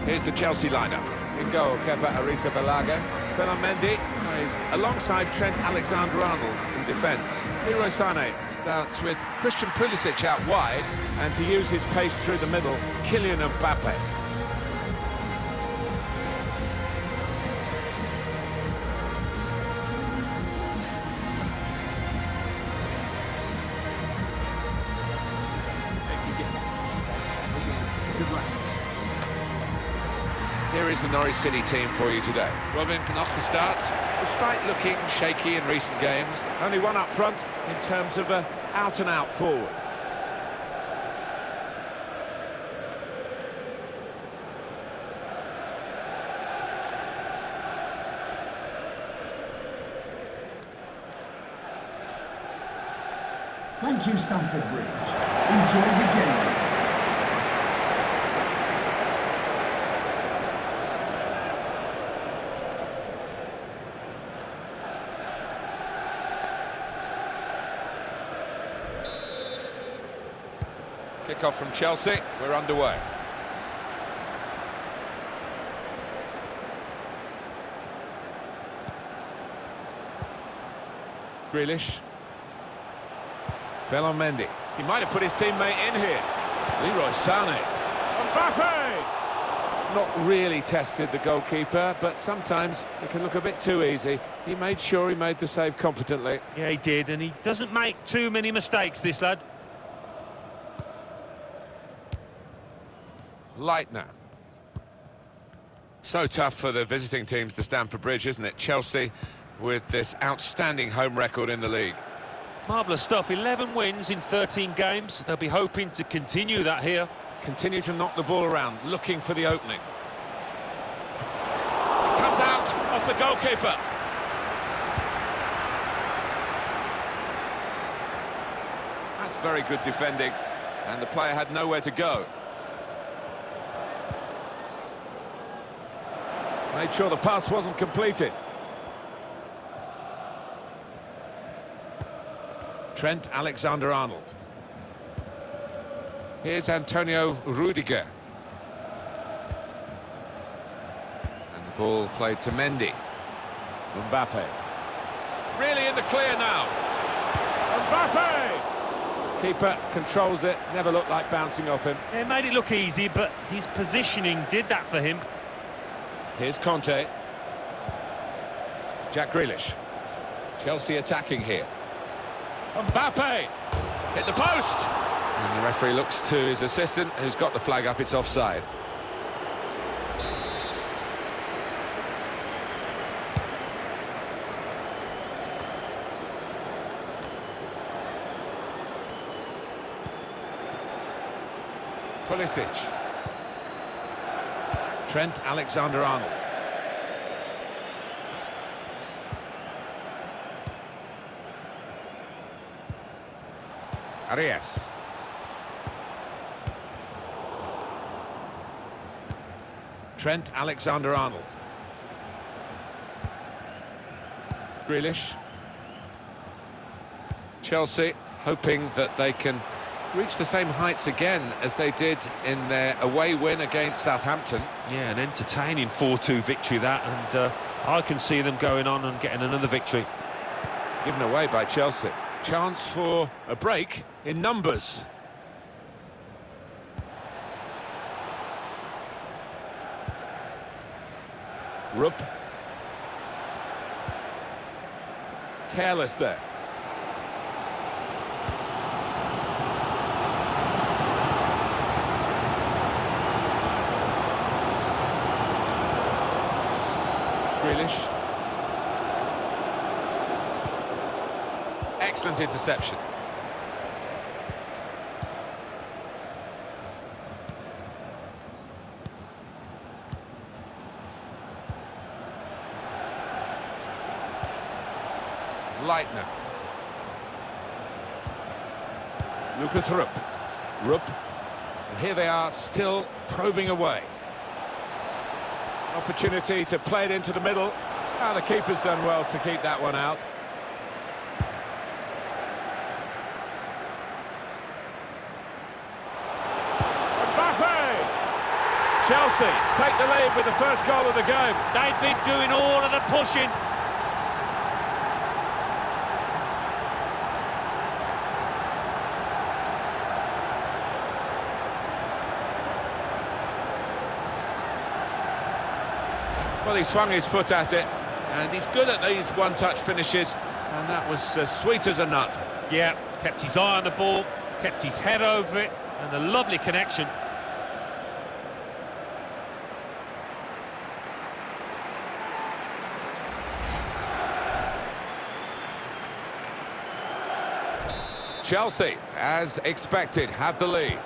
Here's the Chelsea lineup. In goal, Kepa Arrizabalaga. Mendy plays alongside Trent Alexander-Arnold in defence. Leroy Sané starts with Christian Pulisic out wide, and to use his pace through the middle, Kylian Mbappe. Here is the Norwich City team for you today. Robin Knocker starts, despite looking shaky in recent games. Only one up front in terms of an out-and-out forward. Thank you, Stamford Bridge. Enjoy the game. Kick-off from Chelsea, we're underway. Grealish. Mendy. He might have put his teammate in here. Leroy Sané. Mbappe! Not really tested the goalkeeper, but sometimes it can look a bit too easy. He made sure he made the save competently. Yeah, he did, and he doesn't make too many mistakes, this lad. Leitner. So tough for the visiting teams to Stamford Bridge, isn't it? Chelsea with this outstanding home record in the league. Marvellous stuff, 11 wins in 13 games. They'll be hoping to continue that here. Continue to knock the ball around, looking for the opening. Comes out off the goalkeeper. That's very good defending, and the player had nowhere to go. Made sure the pass wasn't completed. Trent Alexander-Arnold. Here's Antonio Rudiger. And the ball played to Mendy. Mbappe. Really in the clear now. Mbappe! Keeper controls it, never looked like bouncing off him. It made it look easy, but his positioning did that for him. Here's Conte. Jack Grealish. Chelsea attacking here. Mbappe! Hit the post! And the referee looks to his assistant, who's got the flag up, it's offside. Pulisic. Trent Alexander-Arnold. Arias. Trent Alexander-Arnold. Grealish. Chelsea hoping that they can reach the same heights again as they did in their away win against Southampton. Yeah, an entertaining 4-2 victory that, and I can see them going on and getting another victory. Given away by Chelsea. Chance for a break in numbers. Rupp. Careless there. Grealish. Excellent interception. Leitner. Lucas Rupp. And here they are, still probing away. Opportunity to play it into the middle. Ah, the keeper's done well to keep that one out. Mbappe! Chelsea Chelsea take the lead with the first goal of the game. They've been doing all of the pushing. Well, he swung his foot at it, and he's good at these one-touch finishes, and that was as sweet as a nut. Yeah, kept his eye on the ball, kept his head over it, and a lovely connection. Chelsea, as expected, have the lead.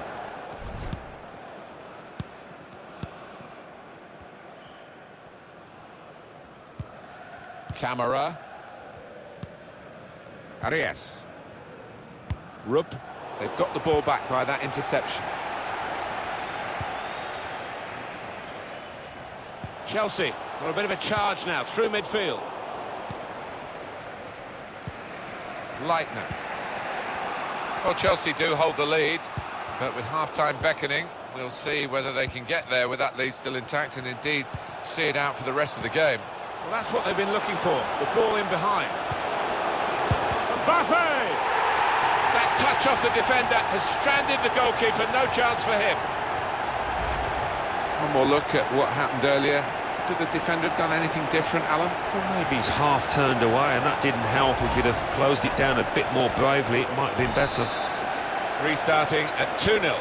Camara. Arias. Rupp. They've got the ball back by that interception. Chelsea got a bit of a charge now through midfield. Leitner. Well, Chelsea do hold the lead, but with half-time beckoning, we'll see whether they can get there with that lead still intact and indeed see it out for the rest of the game. Well, that's what they've been looking for, the ball in behind. Mbappe! That touch off the defender has stranded the goalkeeper, no chance for him. One more look at what happened earlier. Could the defender have done anything different, Alan? Well, maybe he's half turned away, and that didn't help. If he'd have closed it down a bit more bravely, it might have been better. Restarting at 2-0.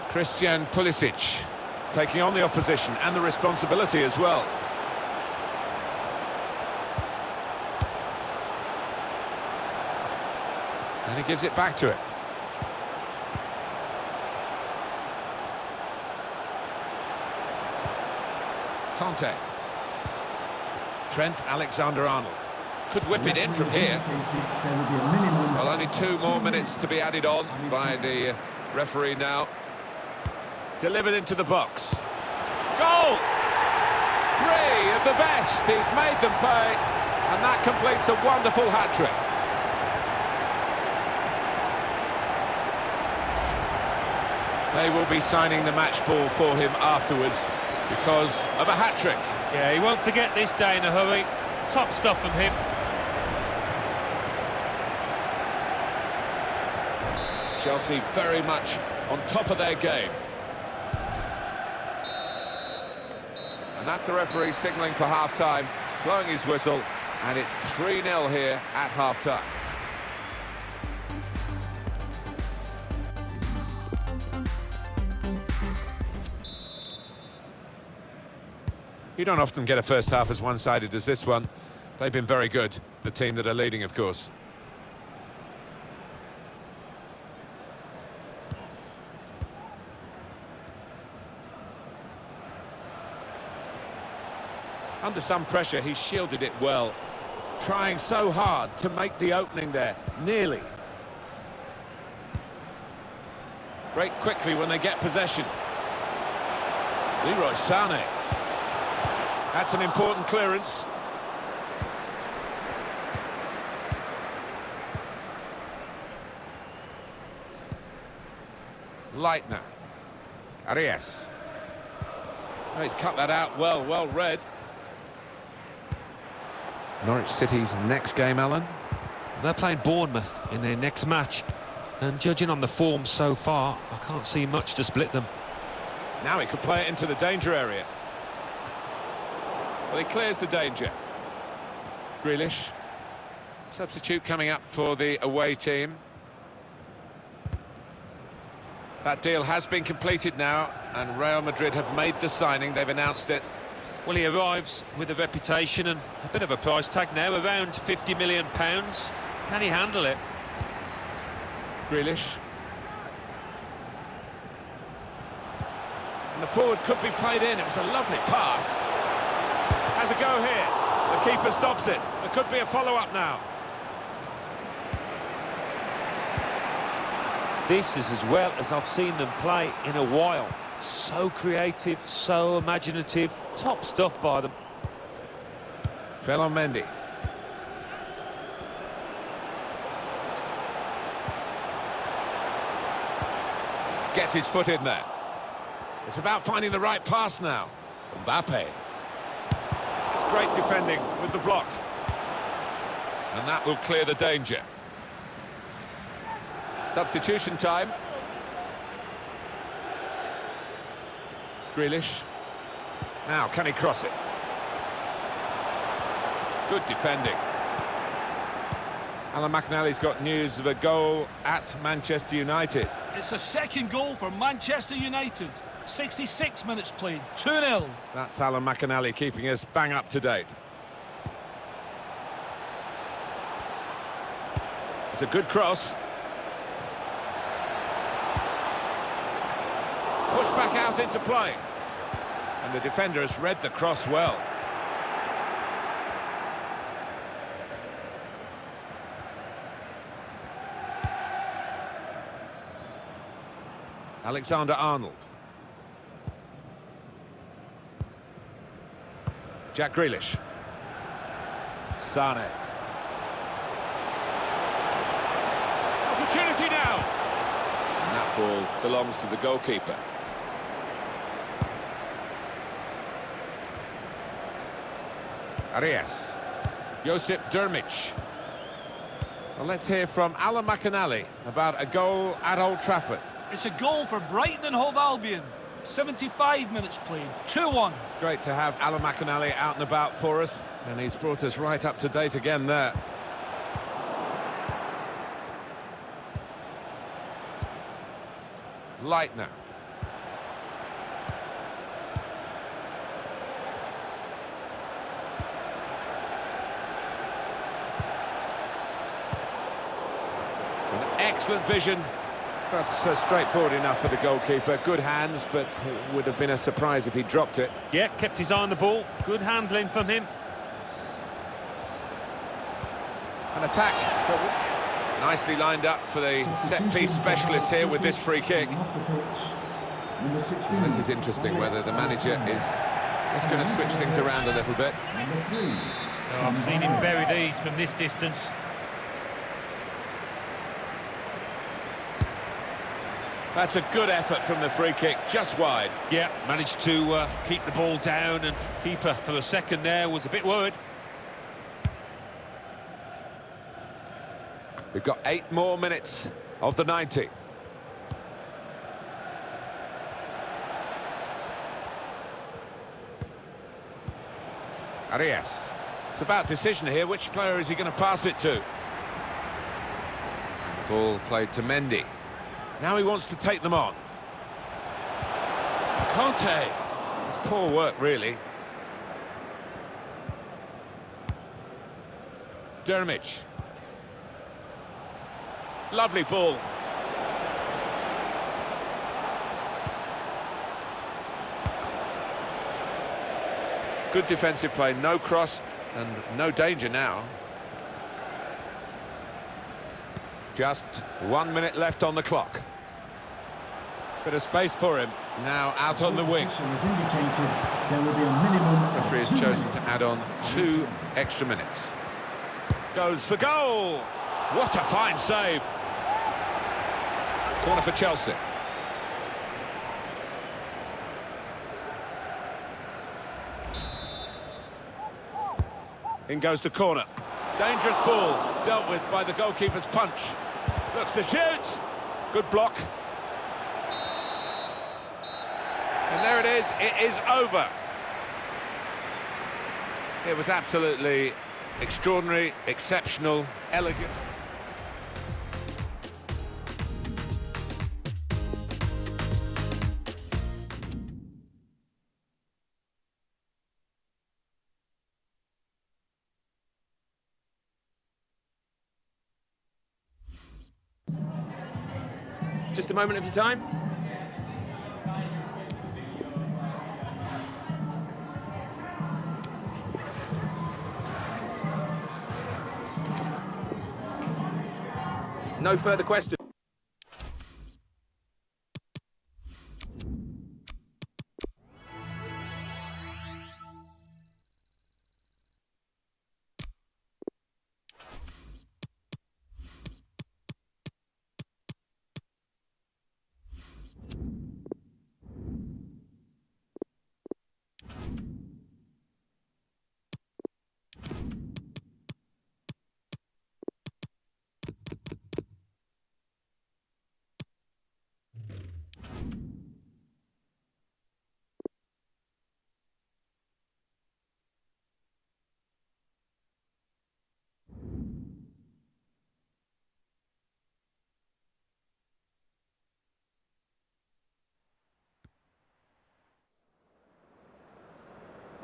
Christian Pulisic. Taking on the opposition and the responsibility as well. And he gives it back to it. Conte. Trent Alexander-Arnold. Could whip it in from here. There will be a minimum. Well, only 2 more minutes to be added on by the referee now. Delivered into the box. Goal! 3 of the best. He's made them pay, and that completes a wonderful hat-trick. They will be signing the match ball for him afterwards because of a hat-trick. Yeah, he won't forget this day in a hurry. Top stuff from him. Chelsea very much on top of their game. And that's the referee signalling for half-time, blowing his whistle, and it's 3-0 here at half-time. You don't often get a first half as one-sided as this one. They've been very good, the team that are leading, of course. Under some pressure, he shielded it well. Trying so hard to make the opening there, nearly. Break quickly when they get possession. Leroy Sané. That's an important clearance. Leitner. Arias. Oh, he's cut that out well read. Norwich City's next game, Alan. They're playing Bournemouth in their next match, and judging on the form so far, I can't see much to split them. Now he could play it into the danger area. Well, he clears the danger. Grealish. Substitute coming up for the away team. That deal has been completed now, and Real Madrid have made the signing. They've announced it. Well, he arrives with a reputation and a bit of a price tag now, around £50 million. Can he handle it? Grealish. And the forward could be played in. It was a lovely pass. Has a go here. The keeper stops it. There could be a follow-up now. This is as well as I've seen them play in a while. So creative, so imaginative, top stuff by them. Fell on Mendy. Gets his foot in there. It's about finding the right pass now. Mbappe. It's great defending with the block. And that will clear the danger. Substitution time. Grealish. Now, can he cross it? Good defending. Alan McInally's got news of a goal at Manchester United. It's a second goal for Manchester United. 66 minutes played, 2-0. That's Alan McInally keeping us bang up to date. It's a good cross. Push back out into play. And the defender has read the cross well. Alexander-Arnold. Jack Grealish. Sane. Opportunity now! And that ball belongs to the goalkeeper. Arias. Josip Drmic. Well, let's hear from Alan McInally about a goal at Old Trafford. It's a goal for Brighton and Hove Albion. 75 minutes played, 2-1. Great to have Alan McInally out and about for us, and he's brought us right up to date again there. Leitner. Excellent vision. That's straightforward enough for the goalkeeper. Good hands, but it would have been a surprise if he dropped it. Yeah, kept his eye on the ball. Good handling from him. An attack. Nicely lined up for the set-piece specialist here with this free kick. This is interesting, whether the manager is just going to switch things around a little bit. Oh, I've seen him bury these from this distance. That's a good effort from the free kick, just wide. Yeah, managed to keep the ball down, and keeper for the second there was a bit worried. We've got 8 more minutes of the 90. Arias. It's about decision here. Which player is he going to pass it to? Ball played to Mendy. Now he wants to take them on. Conte. It's poor work, really. Drmic. Lovely ball. Good defensive play, no cross and no danger now. Just 1 minute left on the clock. Bit of space for him. Now out on the wing. There will be a minimum Referee has chosen to add on 2 extra minutes. Goes for goal! What a fine save! Corner for Chelsea. In goes the corner. Dangerous ball, dealt with by the goalkeeper's punch. Looks to shoot. Good block. And there it is over. It was absolutely extraordinary, exceptional, elegant. Just a moment of your time. No further questions.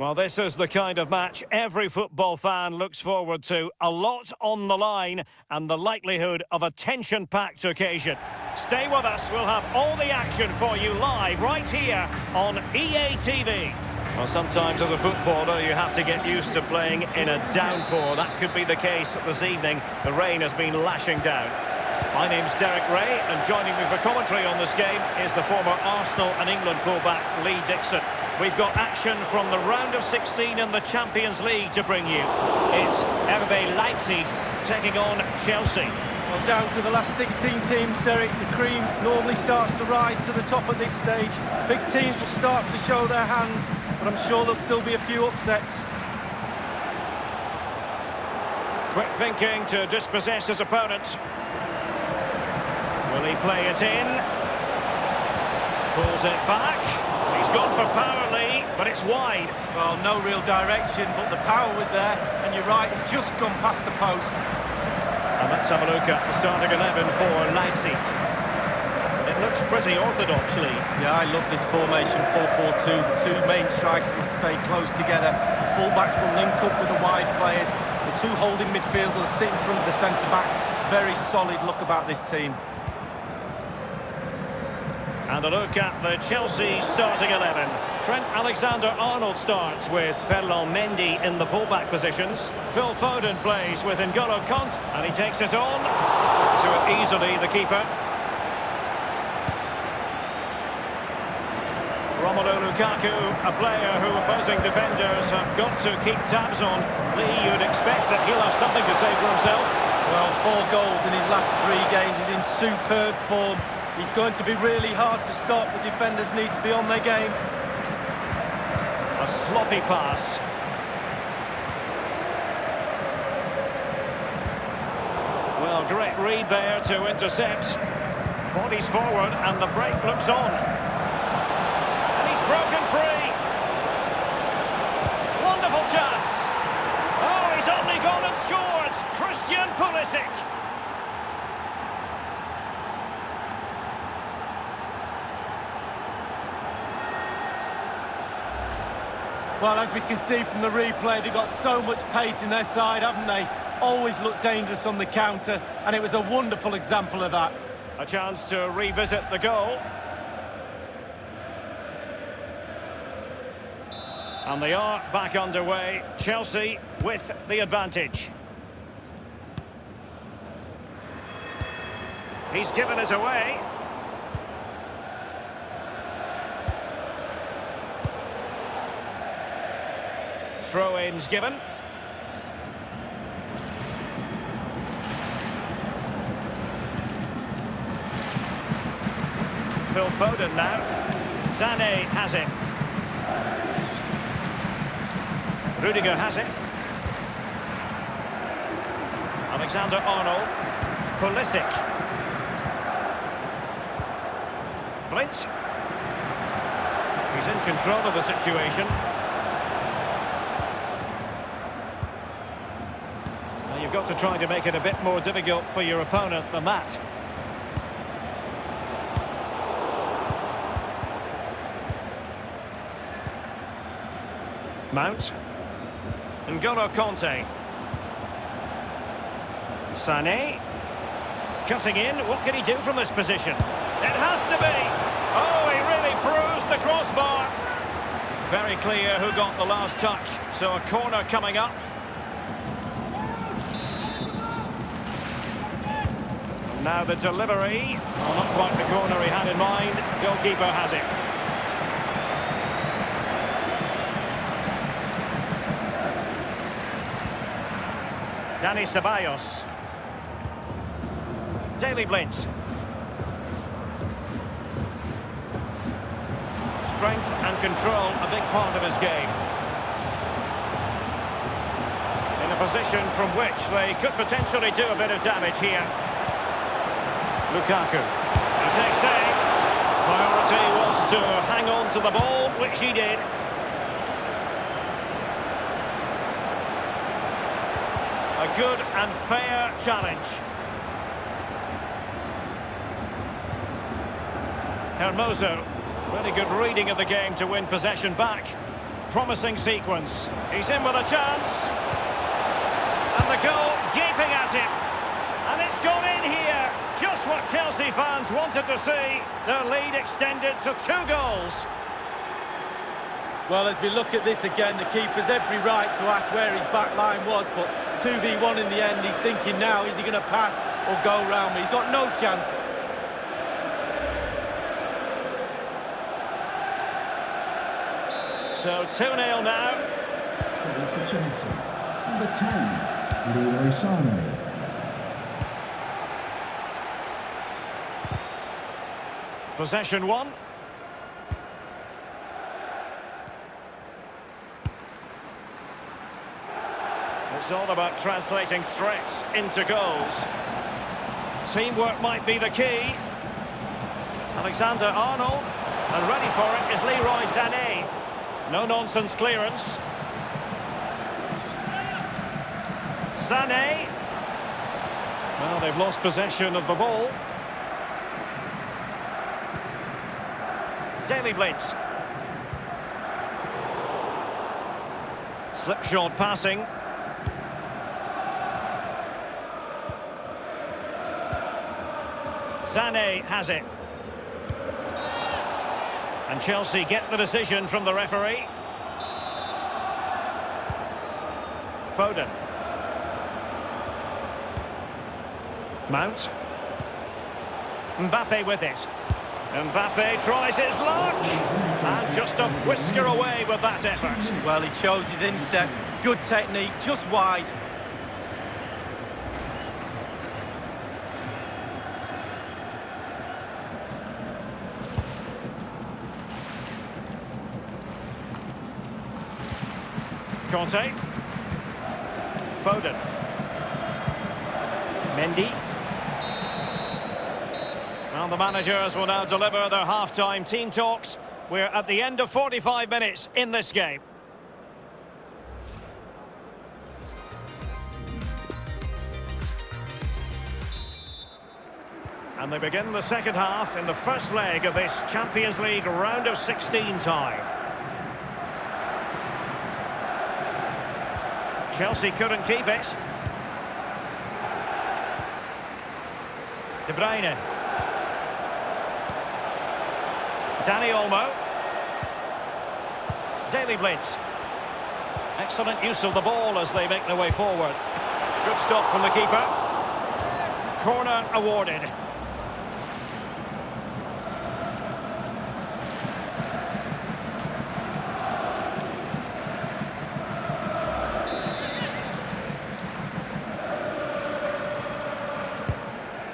Well, this is the kind of match every football fan looks forward to. A lot on the line and the likelihood of a tension-packed occasion. Stay with us, we'll have all the action for you live right here on EA TV. Well, sometimes as a footballer you have to get used to playing in a downpour. That could be the case this evening. The rain has been lashing down. My name's Derek Ray, and joining me for commentary on this game is the former Arsenal and England fullback Lee Dixon. We've got action from the round of 16 in the Champions League to bring you. It's RB Leipzig taking on Chelsea. Well, down to the last 16 teams, Derek, the cream normally starts to rise to the top of this stage. Big teams will start to show their hands, but I'm sure there'll still be a few upsets. Quick thinking to dispossess his opponent. Will he play it in? Pulls it back. He's gone for power, Lee, but it's wide. Well, no real direction, but the power was there, and you're right, it's just gone past the post. And let's have a look at the starting 11 for Leipzig. It looks pretty orthodox, Lee. Yeah, I love this formation, 4-4-2. The two main strikers will stay close together. The full-backs will link up with the wide players. The two holding midfielders will sit in front of the centre-backs. Very solid look about this team. And a look at the Chelsea starting 11. Trent Alexander-Arnold starts with Ferland Mendy in the fullback positions. Phil Foden plays with N'Golo Kante, and he takes it on to it easily, the keeper. Romelu Lukaku, a player who opposing defenders have got to keep tabs on. Lee, you'd expect that he'll have something to say for himself. Well, 4 goals in his last 3 games. He's in superb form. He's going to be really hard to stop. The defenders need to be on their game. A sloppy pass. Well, great read there to intercept. Bodies forward and the break looks on. And he's broken free. Wonderful chance. Oh, he's only gone and scored. Christian Pulisic. Well, as we can see from the replay, they've got so much pace in their side, haven't they? Always look dangerous on the counter, and it was a wonderful example of that. A chance to revisit the goal. And they are back underway. Chelsea with the advantage. He's given us away. Throw-ins given. Phil Foden now. Sané has it. Rudiger has it. Alexander-Arnold. Pulisic. Blint. He's in control of the situation. You've got to try to make it a bit more difficult for your opponent than that. Mount. N'Golo Kante. Sané. Cutting in. What can he do from this position? It has to be! Oh, he really bruised the crossbar. Very clear who got the last touch. So a corner coming up. Now the delivery, well, not quite the corner he had in mind. Goalkeeper has it. Dani Ceballos. Daley Blind. Strength and control, a big part of his game. In a position from which they could potentially do a bit of damage here. Lukaku, he takes aim. Priority was to hang on to the ball, which he did. A good and fair challenge. Hermoso, really good reading of the game to win possession back. promising sequence. He's in with a chance. And the goal gaping at him. And it's gone in here. Just what Chelsea fans wanted to see. Their lead extended to 2 goals. Well, as we look at this again, the keeper's every right to ask where his back line was, but 2v1 in the end. He's thinking now, is he going to pass or go round me? He's got no chance. So 2-0 now. For Chelsea, number 10, Leroy Sané. Possession 1. It's all about translating threats into goals. Teamwork might be the key. Alexander-Arnold, and ready for it is Leroy Sané. No-nonsense clearance. Sané. Well, they've lost possession of the ball. Daily Blitz. Slipshod passing. Sané has it. And Chelsea get the decision from the referee. Foden. Mount. Mbappe with it. Mbappe tries his luck. And just a whisker away with that effort. Well, he chose his instep. Good technique, just wide. Conte. Foden. Mendy. Well, the managers will now deliver their half-time team talks. We're at the end of 45 minutes in this game. And they begin the second half in the first leg of this Champions League round of 16 tie. Chelsea couldn't keep it. De Bruyne. Dani Olmo. Daily Blitz. Excellent use of the ball as they make their way forward. Good stop from the keeper. Corner awarded.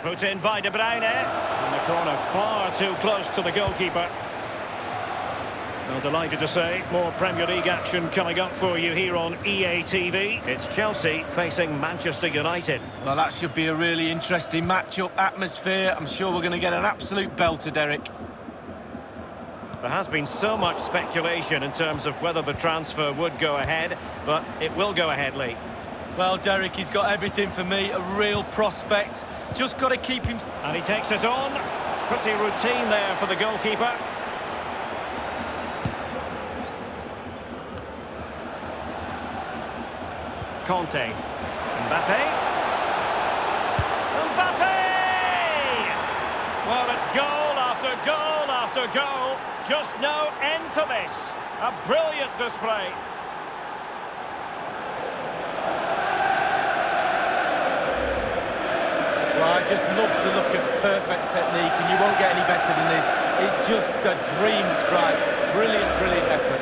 Put in by De Bruyne. And the corner far too close to the goalkeeper. Well, delighted to say, more Premier League action coming up for you here on EA TV. It's Chelsea facing Manchester United. Well, that should be a really interesting match-up, atmosphere. I'm sure we're going to get an absolute belter, Derek. There has been so much speculation in terms of whether the transfer would go ahead, but it will go ahead, Lee. Well, Derek, he's got everything for me, a real prospect. Just got to keep him... And he takes it on. Pretty routine there for the goalkeeper. Conte. Mbappe. Mbappe! Well, it's goal after goal after goal. Just no end to this. A brilliant display. Well, I just love to look at perfect technique, and you won't get any better than this. It's just a dream strike. Brilliant, brilliant effort.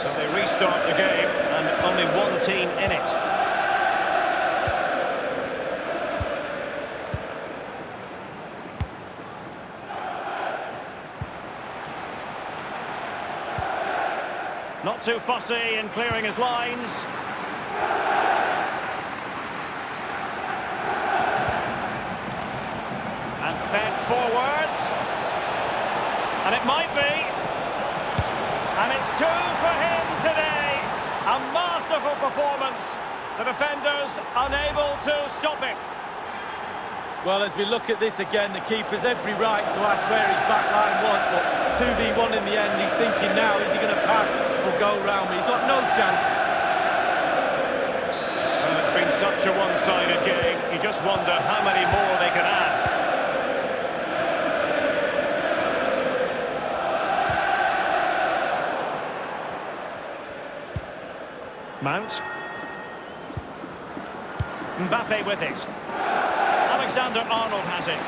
So they restart the game, and only one team in it. Not too fussy in clearing his lines. And fed forwards. And it might be. And it's 2 for him today. A masterful performance. The defenders unable to stop it. Well, as we look at this again, the keeper's every right to ask where his back line was, but 2v1 in the end. He's thinking now, is he going to pass or go round me? He's got no chance. Well, it's been such a one-sided game. You just wonder how many more they can add. Mount. Mbappe with it. Alexander-Arnold has it.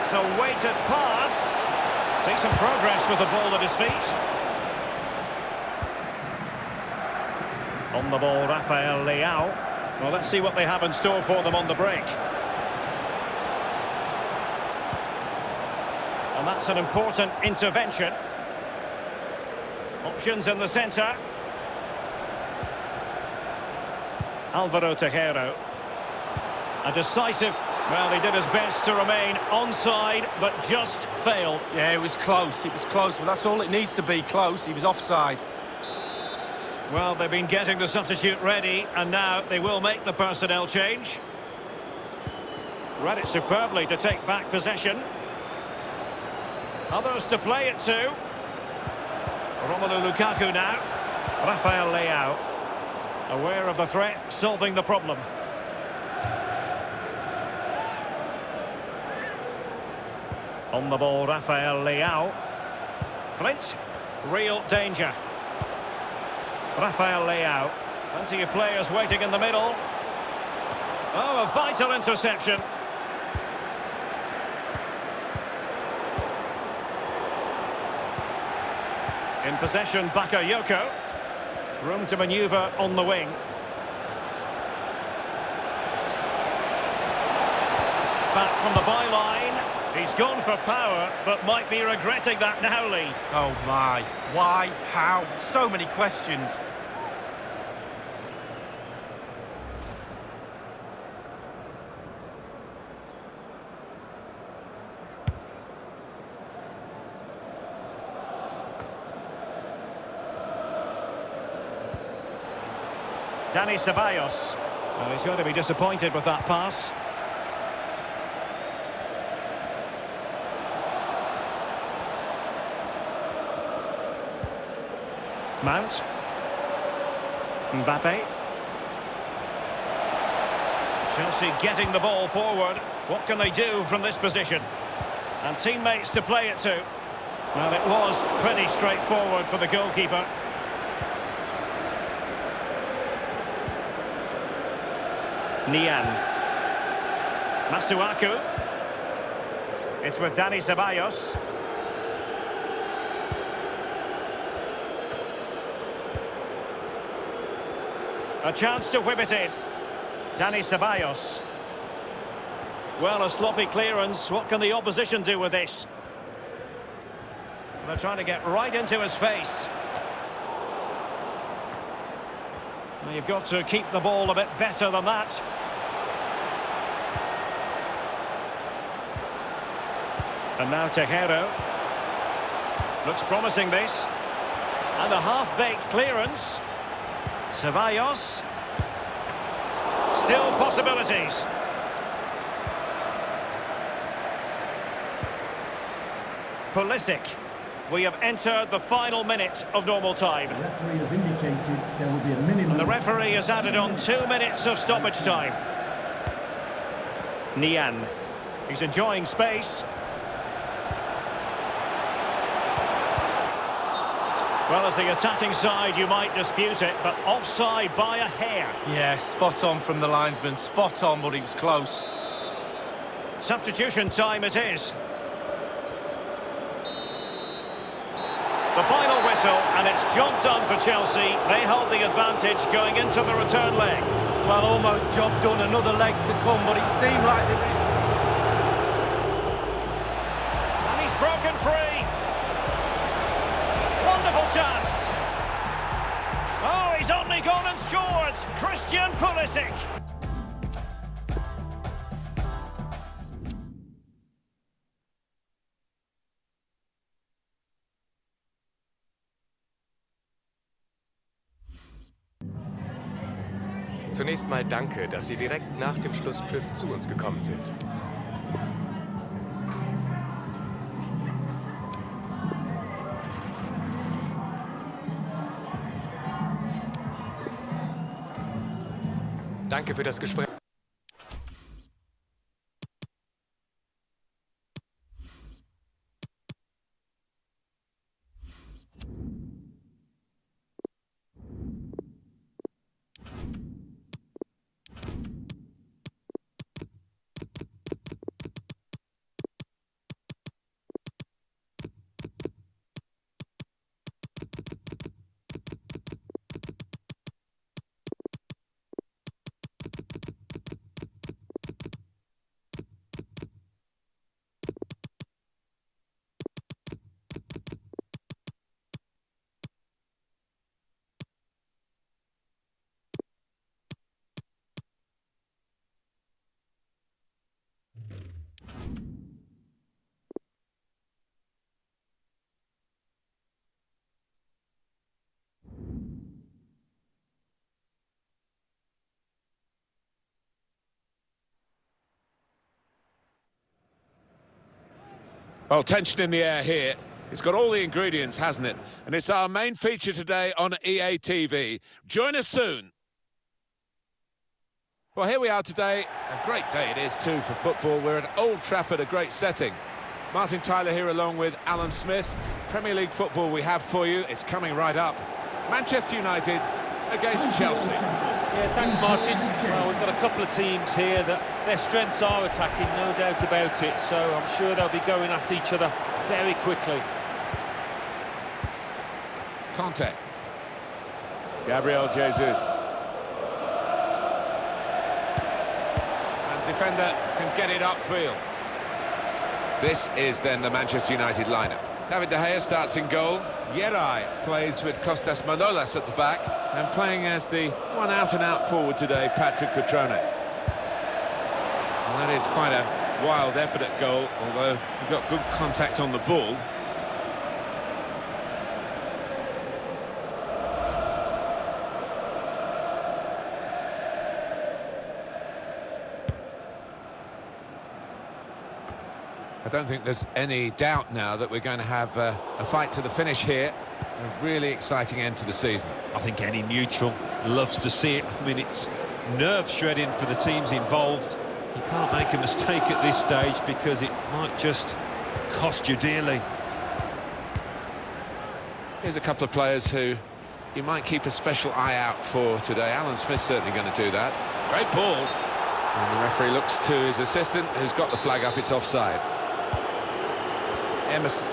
It's a weighted pass. Takes some progress with the ball at his feet. On the ball, Rafael Leao. Well, let's see what they have in store for them on the break. And that's an important intervention. Options in the centre. Alvaro Tejero. A decisive... Well, he did his best to remain onside, but just failed. Yeah, it was close, but that's all it needs to be, close. He was offside. Well, they've been getting the substitute ready, and now they will make the personnel change. Read it superbly to take back possession. Others to play it to. Romelu Lukaku now. Rafael Leao. Aware of the threat, solving the problem. On the ball, Rafael Leao. Flint. Real danger. Rafael Leao. Plenty of players waiting in the middle. Oh, a vital interception. In possession, Bakayoko. Room to manoeuvre on the wing. Back from the byline. He's gone for power, but might be regretting that now, Lee. Oh my, why, how, so many questions. Dani Ceballos. Well, he's going to be disappointed with that pass. Mount. Mbappe. Chelsea getting the ball forward. What can they do from this position? And teammates to play it to. Well, it was pretty straightforward for the goalkeeper. Nian. Masuaku. It's with Dani Ceballos. A chance to whip it in. Dani Ceballos. Well, a sloppy clearance. What can the opposition do with this? They're trying to get right into his face. Well, you've got to keep the ball a bit better than that. And now Tejero. Looks promising, this. And a half-baked clearance. Ceballos. Still possibilities. Pulisic. We have entered the final minute of normal time. The referee has indicated there will be a minimum... And the referee has added on 2 minutes of stoppage time. Nian. He's enjoying space. Well, as the attacking side, you might dispute it, but offside by a hair. Yeah, spot on from the linesman, spot on, but he was close. Substitution time it is. The final whistle, and it's job done for Chelsea. They hold the advantage going into the return leg. Well, almost job done, another leg to come, but it seemed like they... And he's broken free. Wonderful chance. Oh, he's only gone and scored. Christian Pulisic. Zunächst mal danke, dass Sie direkt nach dem Schlusspfiff zu uns gekommen sind. Danke für das Gespräch. Well, tension in the air here. It's got all the ingredients, hasn't it? And it's our main feature today on EA TV. Join us soon. Well, here we are today. A great day it is, too, for football. We're at Old Trafford, a great setting. Martin Tyler here along with Alan Smith. Premier League football we have for you. It's coming right up. Manchester United against Chelsea. Yeah, thanks, Martin. Well, we've got a couple of teams here that their strengths are attacking, no doubt about it. So I'm sure they'll be going at each other very quickly. Conte. Gabriel Jesus. And defender can get it upfield. This is then the Manchester United lineup. David De Gea starts in goal. Yerai plays with Kostas Manolas at the back, and playing as the one out-and-out forward today, Patrick Cutrone. And that is quite a wild effort at goal, although he got good contact on the ball. I don't think there's any doubt now that we're going to have a fight to the finish here. A really exciting end to the season. I think any neutral loves to see it. I mean, it's nerve-shredding for the teams involved. You can't make a mistake at this stage because it might just cost you dearly. Here's a couple of players who you might keep a special eye out for today. Alan Smith's certainly going to do that. Great ball. And the referee looks to his assistant, who's got the flag up. It's offside. Emerson.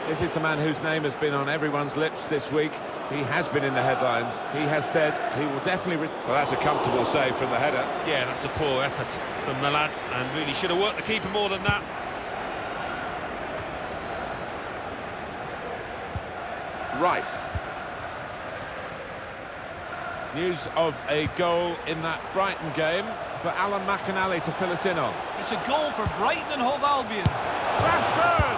This is the man whose name has been on everyone's lips this week. He has been in the headlines. He has said he will definitely... Well, that's a comfortable save from the header. Yeah, that's a poor effort from the lad, and really should have worked the keeper more than that. Rice. News of a goal in that Brighton game for Alan McInally to fill us in on. It's a goal for Brighton and Hove Albion. Rashford!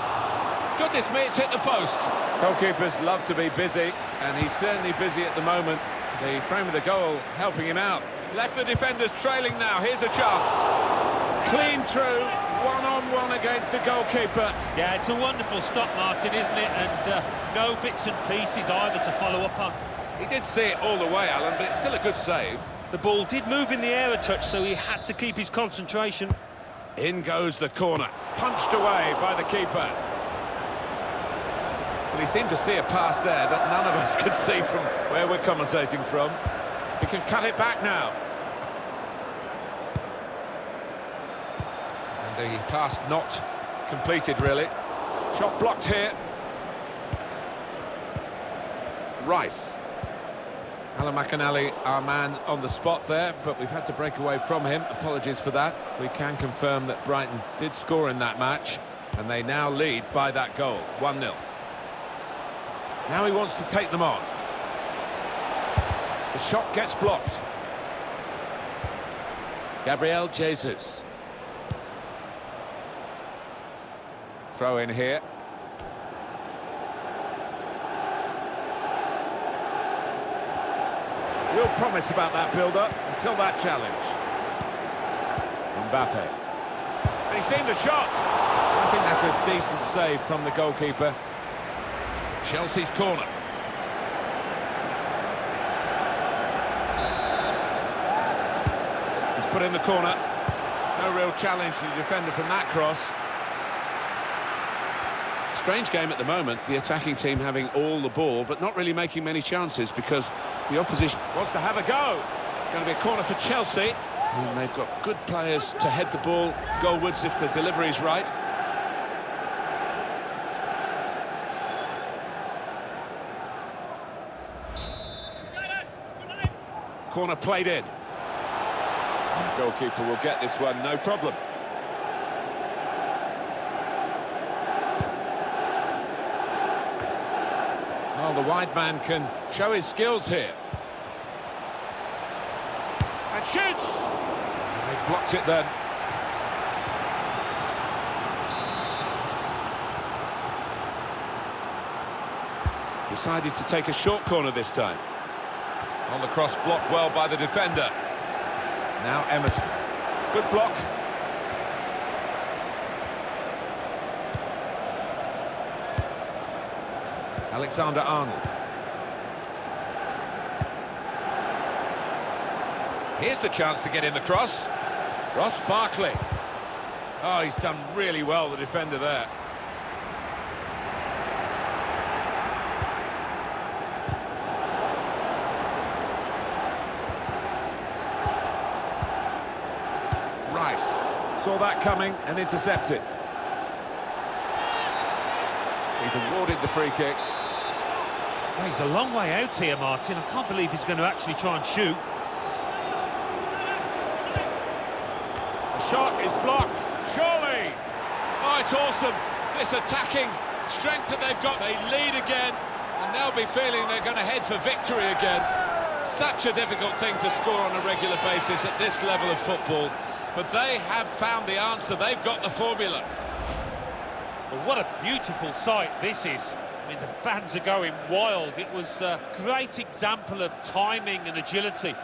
Goodness me, it's hit the post. Goalkeepers love to be busy, and he's certainly busy at the moment. The frame of the goal helping him out. Left the defenders trailing now. Here's a chance. Clean through, one-on-one against the goalkeeper. Yeah, it's a wonderful stop, Martin, isn't it? And no bits and pieces either to follow up on. He did see it all the way, Alan, but it's still a good save. The ball did move in the air a touch, so he had to keep his concentration. In goes the corner, punched away by the keeper. Well, he seemed to see a pass there that none of us could see from where we're commentating from. He can cut it back now. And the pass not completed, really. Shot blocked here. Rice. Alan McInally, our man on the spot there, but we've had to break away from him. Apologies for that. We can confirm that Brighton did score in that match, and they now lead by that goal, 1-0. Now he wants to take them on. The shot gets blocked. Gabriel Jesus. Throw in here. Real promise about that build-up until that challenge. Mbappe. And he's seen the shot. I think that's a decent save from the goalkeeper. Chelsea's corner. put in the corner. No real challenge to the defender from that cross. Strange game at the moment, the attacking team having all the ball, but not really making many chances because the opposition wants to have a go. It's going to be a corner for Chelsea. And they've got good players to head the ball goalwards if the delivery's right. Corner played in. The goalkeeper will get this one, no problem. Well, the wide man can show his skills here. And shoots! And they blocked it then. Decided to take a short corner this time. On the cross, blocked well by the defender. Now Emerson. Good block. Alexander-Arnold. Here's the chance to get in the cross. Ross Barkley. Oh, he's done really well, the defender there. Rice saw that coming and intercepted. He's awarded the free kick. Well, he's a long way out here, Martin. I can't believe he's going to actually try and shoot. The shot is blocked, surely! Oh, it's awesome, this attacking strength that they've got. They lead again, and they'll be feeling they're going to head for victory again. Such a difficult thing to score on a regular basis at this level of football, but they have found the answer, they've got the formula. Well, what a beautiful sight this is. I mean, the fans are going wild. It was a great example of timing and agility.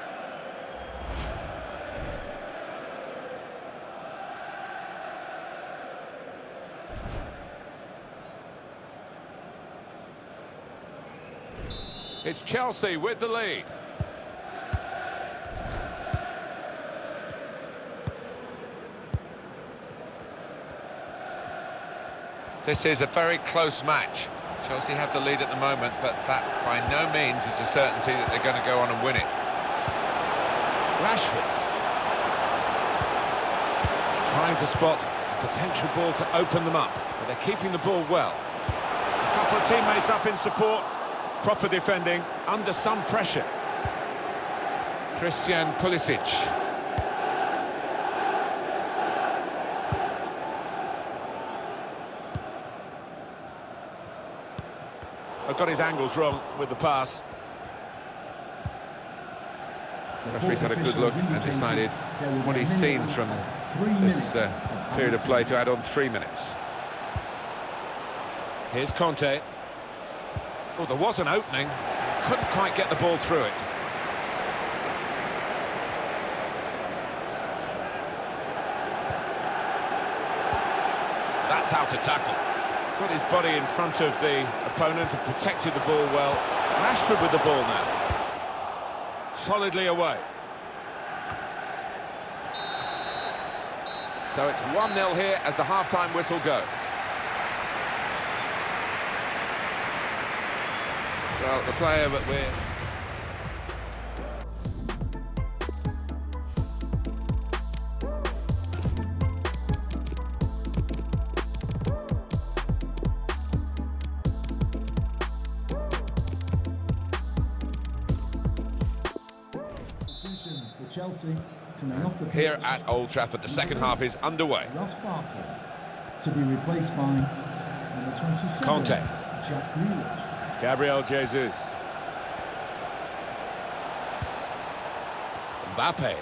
It's Chelsea with the lead. This is a very close match. Chelsea have the lead at the moment, but that by no means is a certainty that they're going to go on and win it. Rashford. Trying to spot a potential ball to open them up, but they're keeping the ball well. A couple of teammates up in support. Proper defending, under some pressure. Christian Pulisic. Got his angles wrong with the pass. The referee's had a good look and decided what he's seen from this period of play to add on 3 minutes. Here's Conte. Oh, there was an opening. Couldn't quite get the ball through it. That's how to tackle. Got his body in front of the opponent and protected the ball well. Rashford with the ball now. Solidly away. So it's 1-0 here as the half-time whistle goes. Well, the player that we're... For Chelsea, coming off the pitch. Here at Old Trafford, the second half is underway. Ross Barkley to be replaced by number 27, Conte. Jack Grealish. Gabriel Jesus. Mbappe.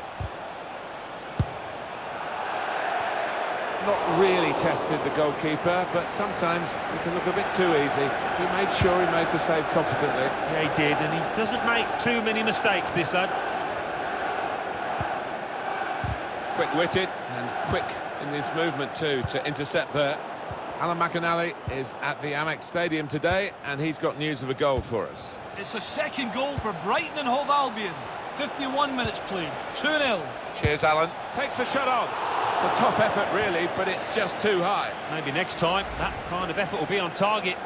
Not really tested the goalkeeper, but sometimes it can look a bit too easy. He made sure he made the save competently. Yeah, he did, and he doesn't make too many mistakes, this lad. Quick-witted and quick in his movement too to intercept there. Alan McInally is at the Amex Stadium today, and he's got news of a goal for us. It's a second goal for Brighton and Hove Albion. 51 minutes played, 2-0. Cheers, Alan. Takes the shot on. It's a top effort, really, but it's just too high. Maybe next time that kind of effort will be on target.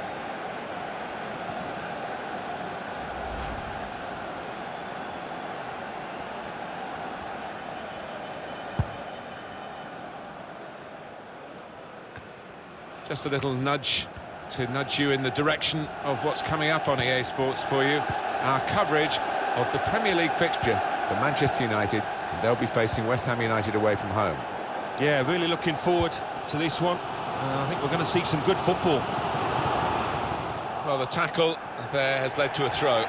Just a little nudge to nudge you in the direction of what's coming up on EA Sports for you. Our coverage of the Premier League fixture for Manchester United. And they'll be facing West Ham United away from home. Yeah, really looking forward to this one. I think we're going to see some good football. Well, the tackle there has led to a throw.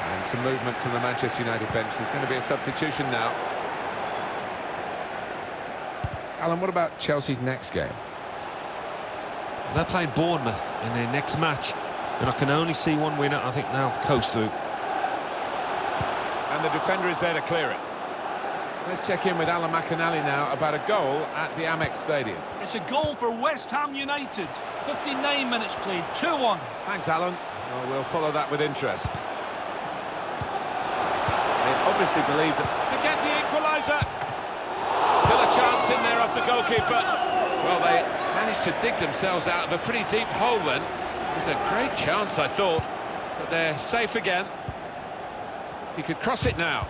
And some movement from the Manchester United bench. There's going to be a substitution now. Alan, what about Chelsea's next game? They're playing Bournemouth in their next match, and I can only see one winner. I think they'll coast through. And the defender is there to clear it. Let's check in with Alan McAnally now about a goal at the Amex Stadium. It's a goal for West Ham United. 59 minutes played, 2-1. Thanks, Alan. Well, we'll follow that with interest. They obviously believe that to get the equaliser. Still a chance in there off the goalkeeper. Well, they managed to dig themselves out of a pretty deep hole then. It was a great chance, I thought, but they're safe again. He could cross it now.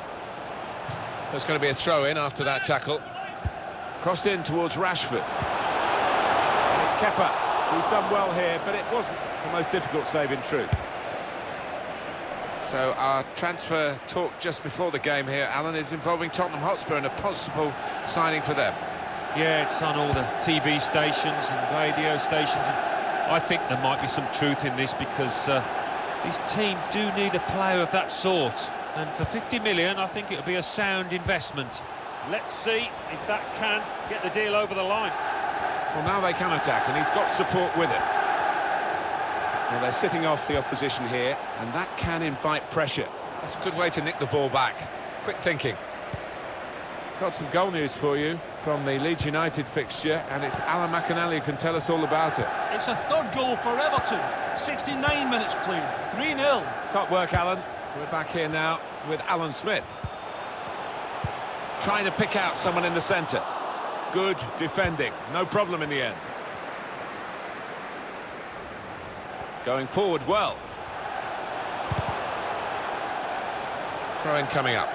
There's going to be a throw-in after that tackle. Crossed in towards Rashford. And it's Kepa, who's done well here, but it wasn't the most difficult save in truth. So our transfer talk just before the game here, Alan, is involving Tottenham Hotspur and a possible signing for them. Yeah, it's on all the TV stations and radio stations. And I think there might be some truth in this because this team do need a player of that sort. And for 50 million, I think it'll be a sound investment. Let's see if that can get the deal over the line. Well, now they can attack, and he's got support with him. Well, they're sitting off the opposition here, and that can invite pressure. That's a good way to nick the ball back. Quick thinking. Got some goal news for you from the Leeds United fixture, and it's Alan McAnally who can tell us all about it. It's a third goal for Everton. 69 minutes played, 3-0. Top work, Alan. We're back here now with Alan Smith. Trying to pick out someone in the centre. Good defending, no problem in the end. Going forward well. Throw-in coming up.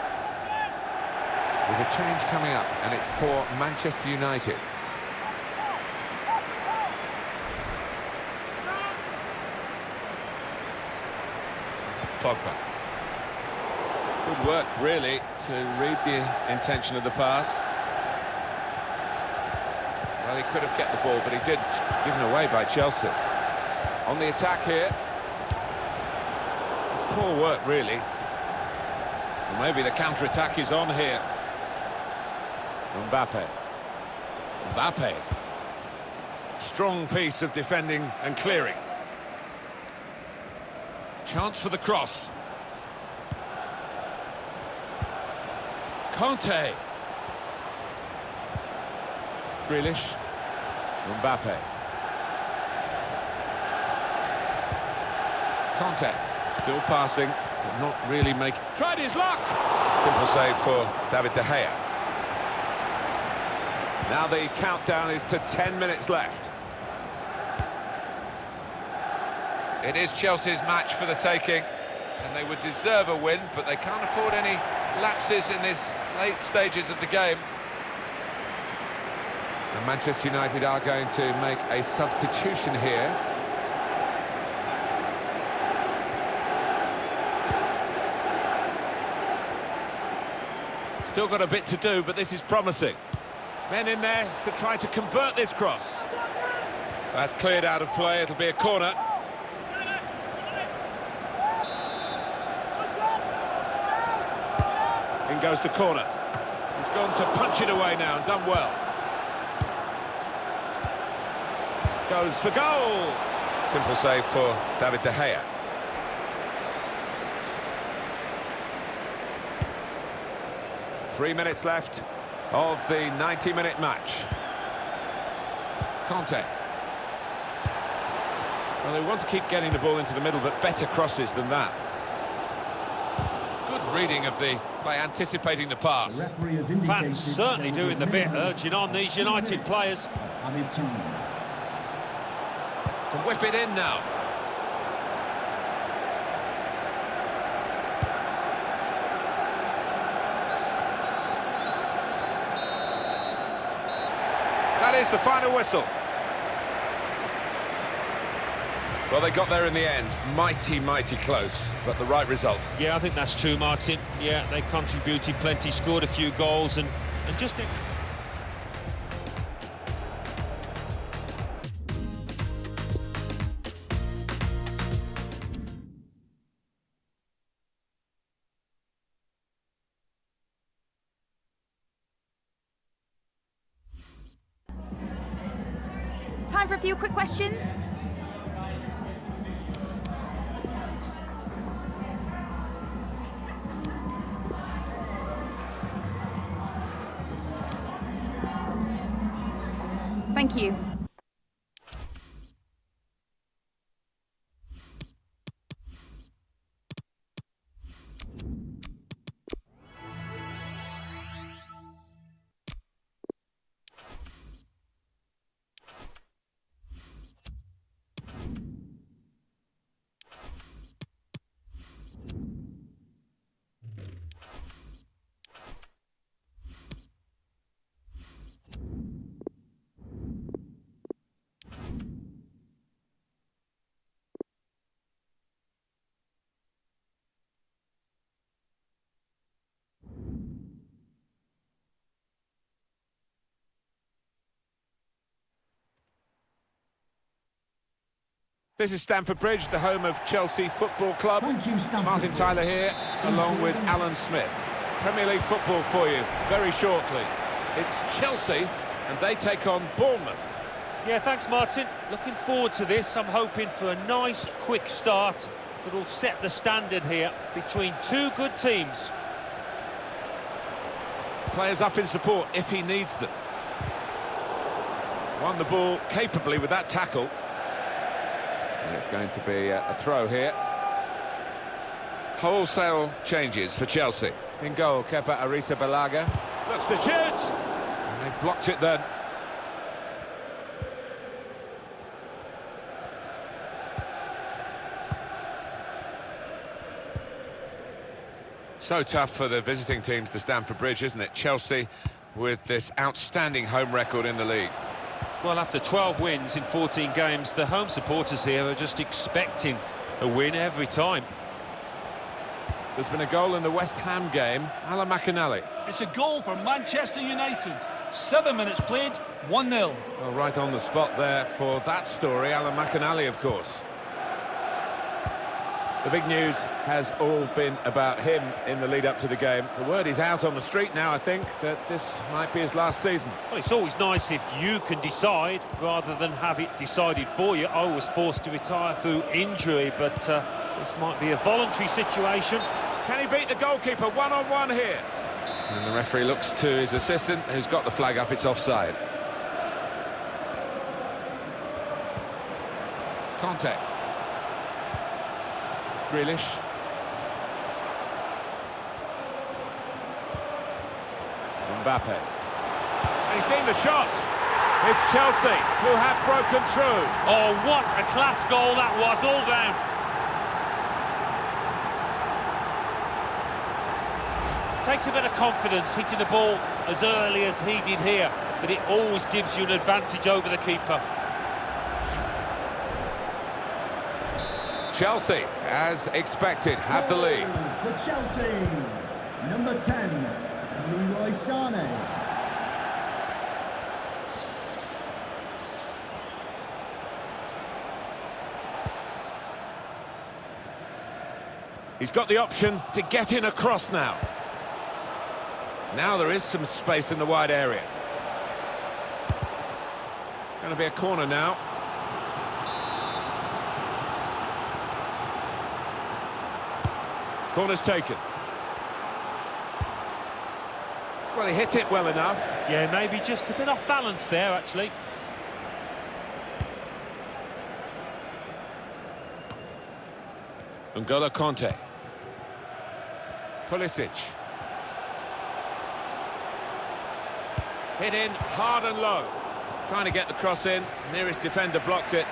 There's a change coming up, and it's for Manchester United. Pogba. Good work, really, to read the intention of the pass. Well, he could have kept the ball, but he didn't. Given away by Chelsea. On the attack here. It's poor work, really. Well, maybe the counter-attack is on here. Mbappe. Strong piece of defending and clearing. Chance for the cross. Conte. Grealish. Mbappe. Conte. Still passing, but not really making... Tried his luck! Simple save for David De Gea. Now the countdown is to 10 minutes left. It is Chelsea's match for the taking, and they would deserve a win, but they can't afford any lapses in these late stages of the game. And Manchester United are going to make a substitution here. Still got a bit to do, but this is promising. Men in there to try to convert this cross. That's cleared out of play, it'll be a corner. In goes the corner. He's gone to punch it away now, and done well. Goes for goal! Simple save for David De Gea. Three minutes left of the 90-minute match. Conte. Well, they want to keep getting the ball into the middle, but better crosses than that. Good reading of the play, anticipating the pass. The referee has indicated Fans certainly there will doing be the bit, minimum urging on these United players. added time. Can whip it in now. That is the final whistle. Well, they got there in the end. Mighty, mighty close, but the right result. Yeah, I think that's true, Martin. Yeah, they contributed plenty, scored a few goals, and just... Time for a few quick questions. Thank you. This is Stamford Bridge, the home of Chelsea Football Club. Thank you, Stamford Martin Bridge. Tyler here, along with Alan Smith. Premier League football for you very shortly. It's Chelsea, and they take on Bournemouth. Yeah, thanks, Martin. Looking forward to this. I'm hoping for a nice, quick start that will set the standard here between two good teams. Players up in support if he needs them. Won the ball capably with that tackle. And it's going to be a throw here. Wholesale changes for Chelsea. In goal, Kepa Arrizabalaga. Looks to shoot! And they blocked it then. So tough for the visiting teams to Stamford Bridge, isn't it? Chelsea with this outstanding home record in the league. Well, after 12 wins in 14 games, the home supporters here are just expecting a win every time. There's been a goal in the West Ham game. Alan McInally. It's a goal for Manchester United. 7 minutes played, 1-0. Well, right on the spot there for that story, Alan McInally, of course. The big news has all been about him in the lead-up to the game. The word is out on the street now, I think, that this might be his last season. Well, it's always nice if you can decide rather than have it decided for you. I was forced to retire through injury, but this might be a voluntary situation. Can he beat the goalkeeper one-on-one here? And the referee looks to his assistant, who's got the flag up. It's offside. Conte. Grealish. Mbappe. And he's seen the shot. It's Chelsea who have broken through. Oh, what a class goal that was, all round. Takes a bit of confidence hitting the ball as early as he did here, but it always gives you an advantage over the keeper. Chelsea, as expected, have the lead. For Chelsea, number 10, Leroy Sané. He's got the option to get in across now. Now there is some space in the wide area. Going to be a corner now. Corner's taken. Well, he hit it well enough. Yeah, maybe just a bit off balance there, actually. N'Golo Kanté. Pulisic. Hit in hard and low. Trying to get the cross in. Nearest defender blocked it.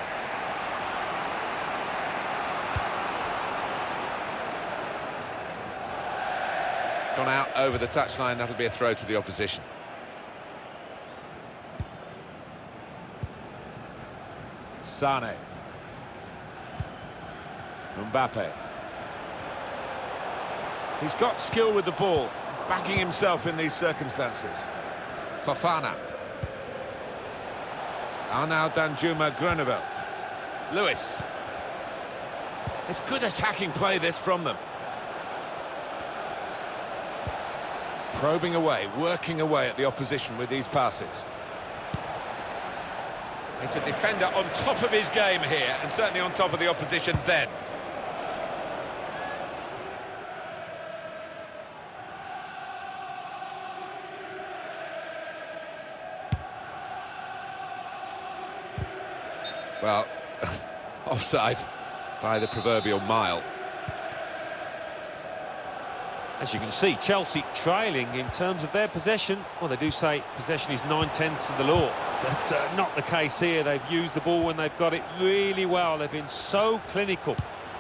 Gone out over the touchline. That'll be a throw to the opposition. Sane. Mbappe. He's got skill with the ball, backing himself in these circumstances. Fofana. Arnaud Danjuma Groeneveld. Lewis. It's good attacking play, this, from them. Probing away, working away at the opposition with these passes. It's a defender on top of his game here, and certainly on top of the opposition then. Well, offside by the proverbial mile. As you can see, Chelsea trailing in terms of their possession. Well, they do say possession is 9/10 of the law, but not the case here. They've used the ball when they've got it really well. They've been so clinical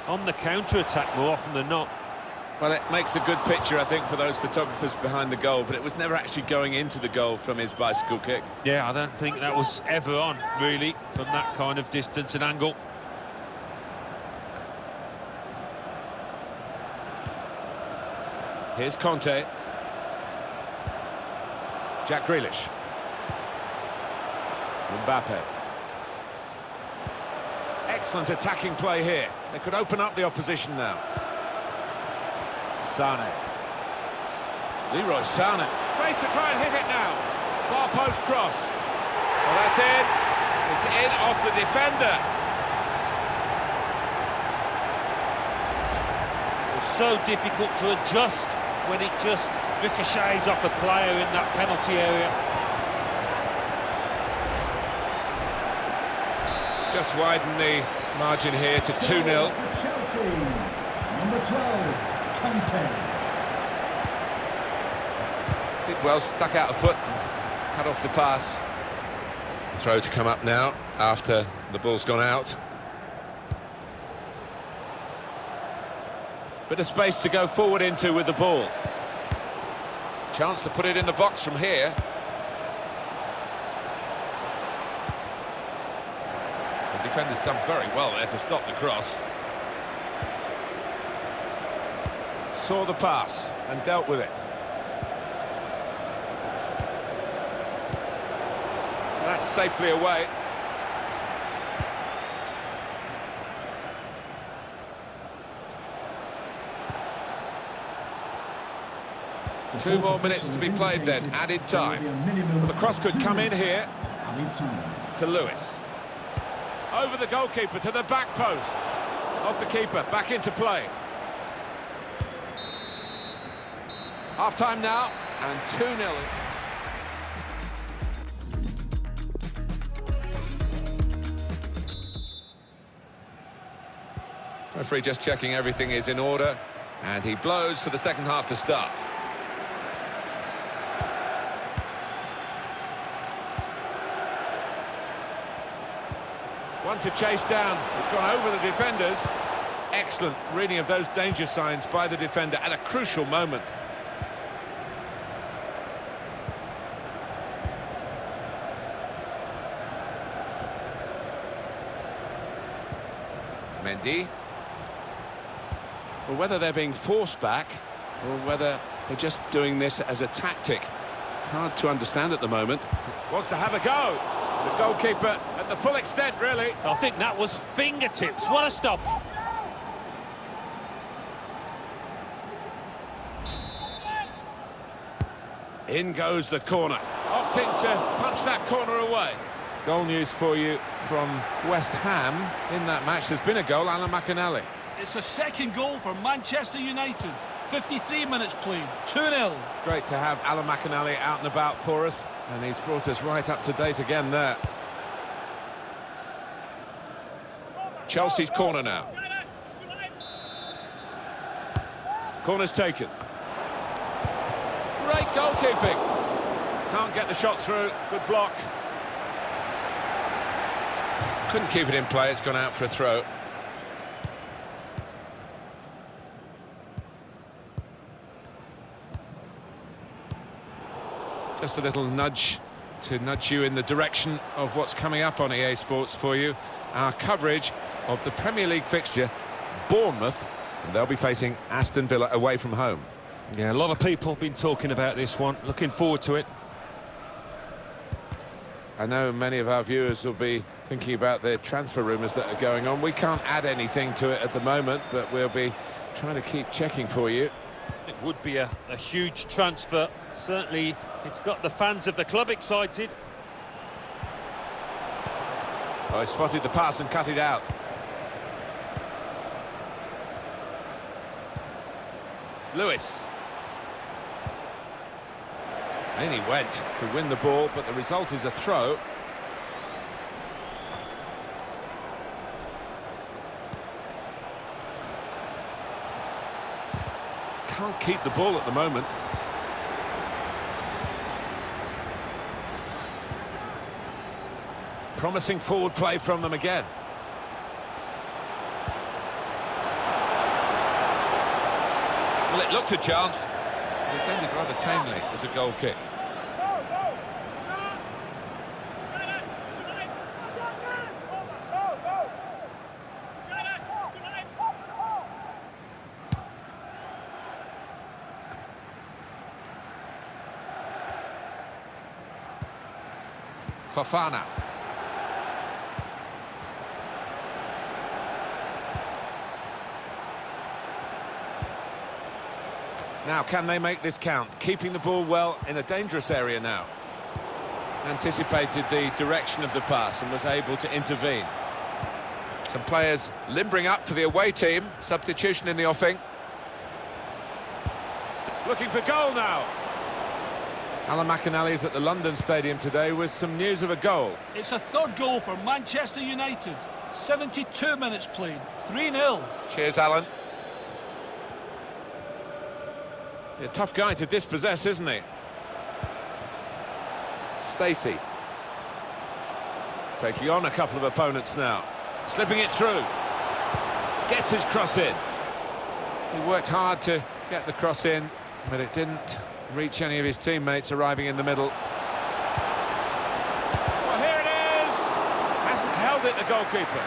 on the counter-attack more often than not. Well, it makes a good picture, I think, for those photographers behind the goal, but it was never actually going into the goal from his bicycle kick. Yeah, I don't think that was ever on, really, from that kind of distance and angle. Here's Conte. Jack Grealish. Mbappe. Excellent attacking play here. They could open up the opposition now. Sane. Leroy Sane. Space to try and hit it now. Far post cross. Well, that's in. It's in off the defender. It's so difficult to adjust when it just ricochets off a player in that penalty area. Just widen the margin here to 2-0. Chelsea, number 12, Conte. Did well, stuck out a foot and cut off the pass. Throw to come up now after the ball's gone out. Bit of space to go forward into with the ball. Chance to put it in the box from here. The defender's done very well there to stop the cross. Saw the pass and dealt with it. That's safely away. Two more minutes to be played then, added time. Well, the cross could come in here To Lewis. over the goalkeeper to the back post. Off the keeper, back into play. Half-time now, and 2-0. Referee just checking everything is in order, and he blows for the second half to start. One to chase down. It's gone over the defenders. Excellent reading of those danger signs by the defender at a crucial moment. Mendy. Well, whether they're being forced back or whether they're just doing this as a tactic, it's hard to understand at the moment. Wants to have a go. The goalkeeper at the full extent, really. I think that was fingertips. What a stop. In goes the corner. Opting to punch that corner away. Goal news for you from West Ham. In that match, there's been a goal, Alan McInally. It's a second goal for Manchester United. 53 minutes played, 2-0. Great to have Alan McInally out and about for us, and he's brought us right up to date again there. Chelsea's corner now. Corner's taken. goalkeeping. Can't get the shot through. Good block. Couldn't keep it in play, it's gone out for a throw. Just a little nudge to nudge you in the direction of what's coming up on EA Sports for you. Our coverage of the Premier League fixture, Bournemouth, and they'll be facing Aston Villa away from home. Yeah, a lot of people have been talking about this one. Looking forward to it. I know many of our viewers will be thinking about the transfer rumours that are going on. We can't add anything to it at the moment, but we'll be trying to keep checking for you. It would be a huge transfer. Certainly, it's got the fans of the club excited. Oh, he spotted the pass and cut it out. Lewis. In he went to win the ball, but the result is a throw. Can't keep the ball at the moment. Promising forward play from them again. Well, it looked a chance. It's ended rather tamely as a goal kick. Fofana. Now, can they make this count? Keeping the ball well in a dangerous area now. Anticipated the direction of the pass and was able to intervene. Some players limbering up for the away team. Substitution in the offing. Looking for goal now. Alan McInally's at the London Stadium today with some news of a goal. It's a third goal for Manchester United. 72 minutes played, 3-0. Cheers, Alan. A tough guy to dispossess, isn't he? Stacey. Taking on a couple of opponents now. Slipping it through. Gets his cross in. He worked hard to get the cross in, but it didn't reach any of his teammates arriving in the middle. Well, here it is! Hasn't held it, the goalkeeper.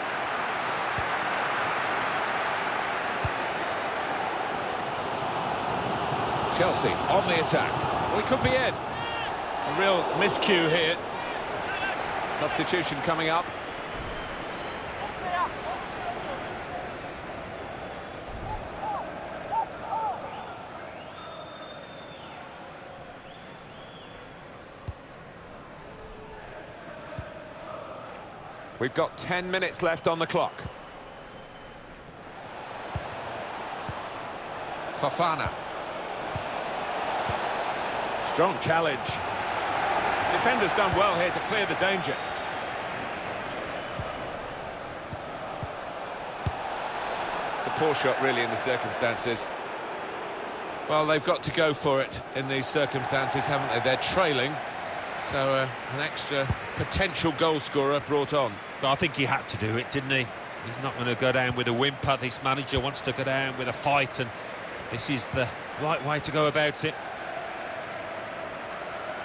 Chelsea on the attack. Well, he could be in. A real miscue here. Substitution coming up. We've got 10 minutes left on the clock. Fofana. Strong challenge. Defender's done well here to clear the danger. It's a poor shot, really, in the circumstances. Well, they've got to go for it in these circumstances, haven't they? They're trailing, so an extra potential goal scorer brought on. But I think he had to do it, didn't he? He's not going to go down with a whimper. This manager wants to go down with a fight, and this is the right way to go about it.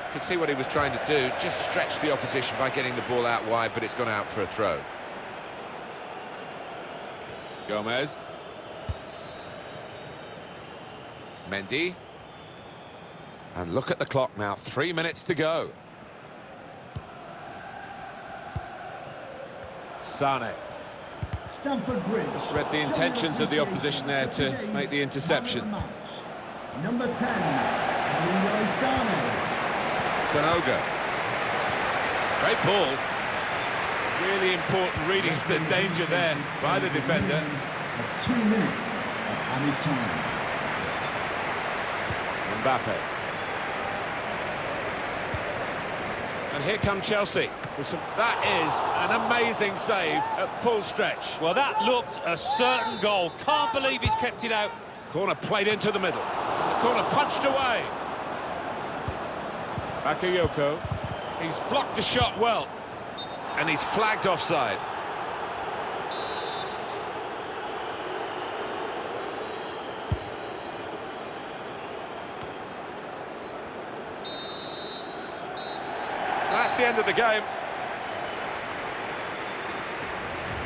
You can see what he was trying to do, just stretch the opposition by getting the ball out wide, but it's gone out for a throw. Gomez. Mendy. And look at the clock now, 3 minutes to go. Sane. Stamford Bridge. Just read the intentions of the opposition there to make the interception. Number 10, Leroy Sane. Sanogo. Great ball. Really important reading of the danger there by the defender. Of 2 minutes of added time. Mbappe. And here come Chelsea. That is an amazing save at full stretch. Well, that looked a certain goal. Can't believe he's kept it out. Corner played into the middle. The corner punched away. Bakayoko. He's blocked the shot well. And he's flagged offside. That's the end of the game.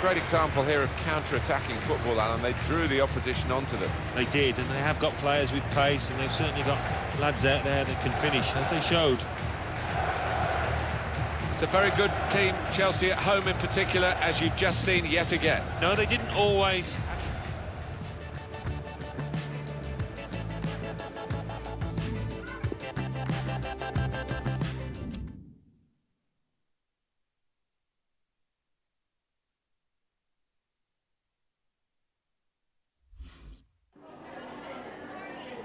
Great example here of counter-attacking football, Alan. They drew the opposition onto them. They did, and they have got players with pace, and they've certainly got lads out there that can finish, as they showed. It's a very good team, Chelsea at home in particular, as you've just seen yet again. No, they didn't always...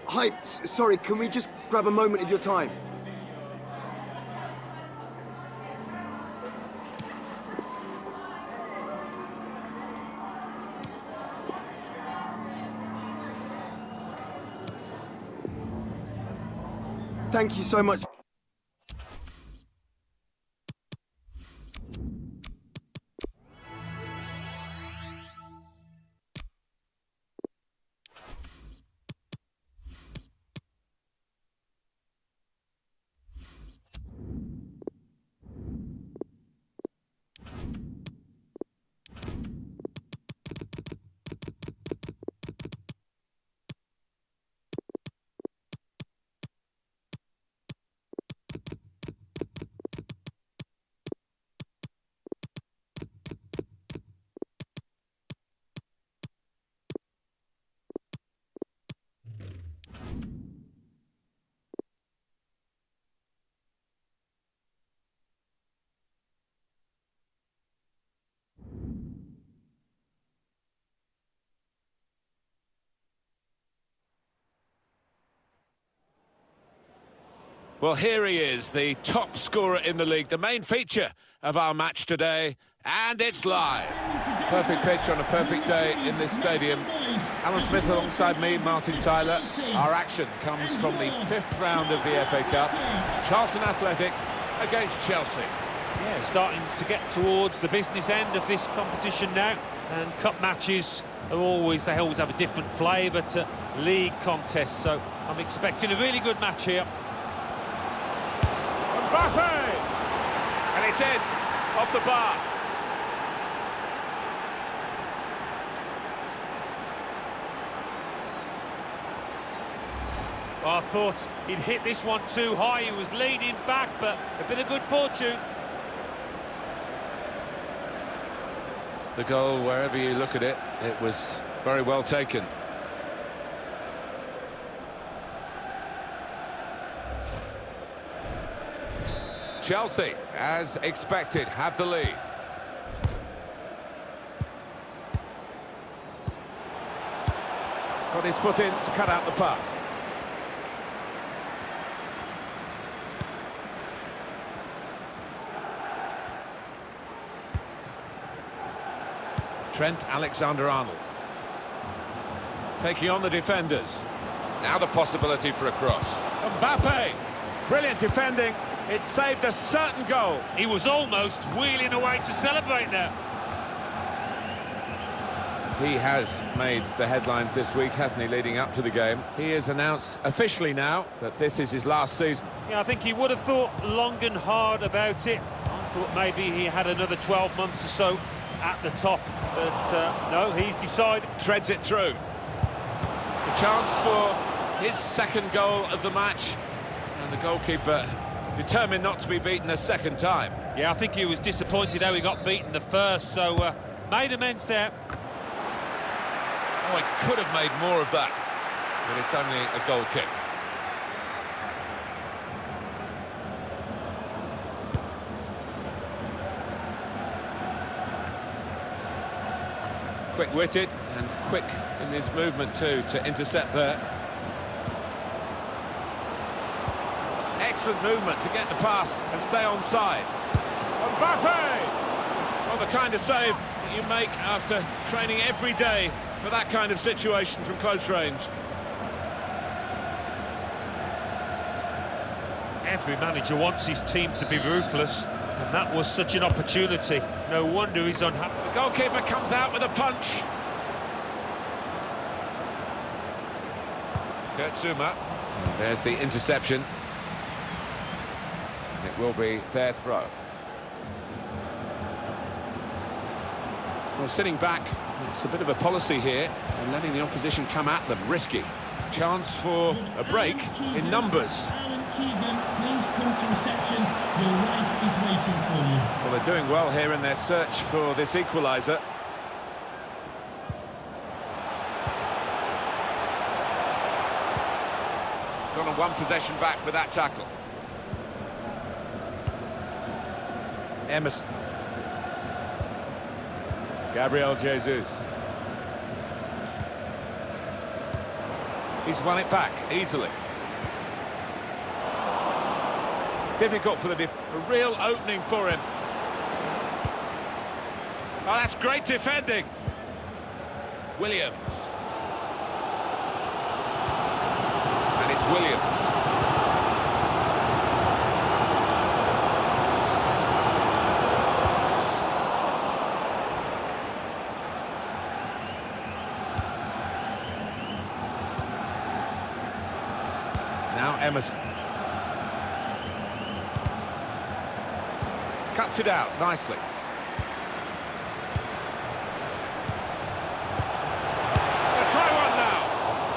Hi, sorry, can we just grab a moment of your time? Thank you so much. Well, here he is, the top scorer in the league, the main feature of our match today, and it's live. Perfect pitch on a perfect day in this stadium. Alan Smith alongside me, Martin Tyler. Our action comes from the 5th round of the FA Cup. Charlton Athletic against Chelsea. Yeah, starting to get towards the business end of this competition now, and cup matches are always, they always have a different flavour to league contests, so I'm expecting a really good match here. Mbappe! And it's in, off the bar. I thought he'd hit this one too high, he was leaning back, but a bit of good fortune. The goal, wherever you look at it, it was very well taken. Chelsea, as expected, have the lead. Got his foot in to cut out the pass. Trent Alexander-Arnold. Taking on the defenders. Now the possibility for a cross. Mbappe! Brilliant defending. It saved a certain goal. He was almost wheeling away to celebrate there. He has made the headlines this week, hasn't he, leading up to the game? He has announced officially now that this is his last season. Yeah, I think he would have thought long and hard about it. I thought maybe he had another 12 months or so at the top, but no, he's decided. Threads it through. The chance for his second goal of the match, and the goalkeeper determined not to be beaten a second time. Yeah, I think he was disappointed how he got beaten the first, so made amends there. Oh, he could have made more of that, but it's only a goal kick. Quick-witted and quick in his movement too to intercept there. Excellent movement to get the pass and stay onside. Mbappe! Well, the kind of save that you make after training every day for that kind of situation from close range. Every manager wants his team to be ruthless, and that was such an opportunity. No wonder he's unhappy. The goalkeeper comes out with a punch. Kurt Zouma. There's the interception. And it will be their throw. Well, sitting back, it's a bit of a policy here, and letting the opposition come at them, risky. Chance for a break in numbers. Please come to reception. Your wife is waiting for you. Well, they're doing well here in their search for this equaliser. Gone on one possession back with that tackle. Emerson. Gabriel Jesus. He's won it back easily. Difficult for a real opening for him. Oh, that's great defending. Williams. And it's Williams. Now Emerson. Cuts it out nicely. They'll try one now.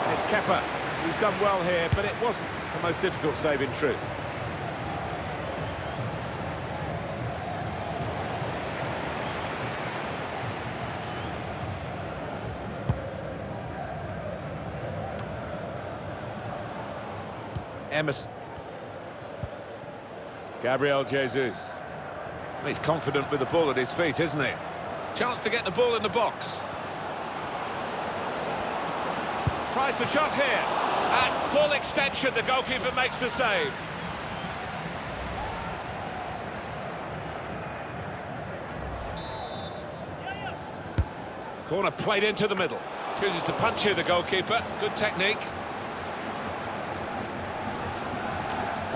And it's Kepa, who's done well here, but it wasn't the most difficult save in truth. Emerson. Gabriel Jesus. He's confident with the ball at his feet, isn't he? Chance to get the ball in the box. Tries the shot here. At full extension, the goalkeeper makes the save. Corner played into the middle. Chooses to punch here, the goalkeeper. Good technique.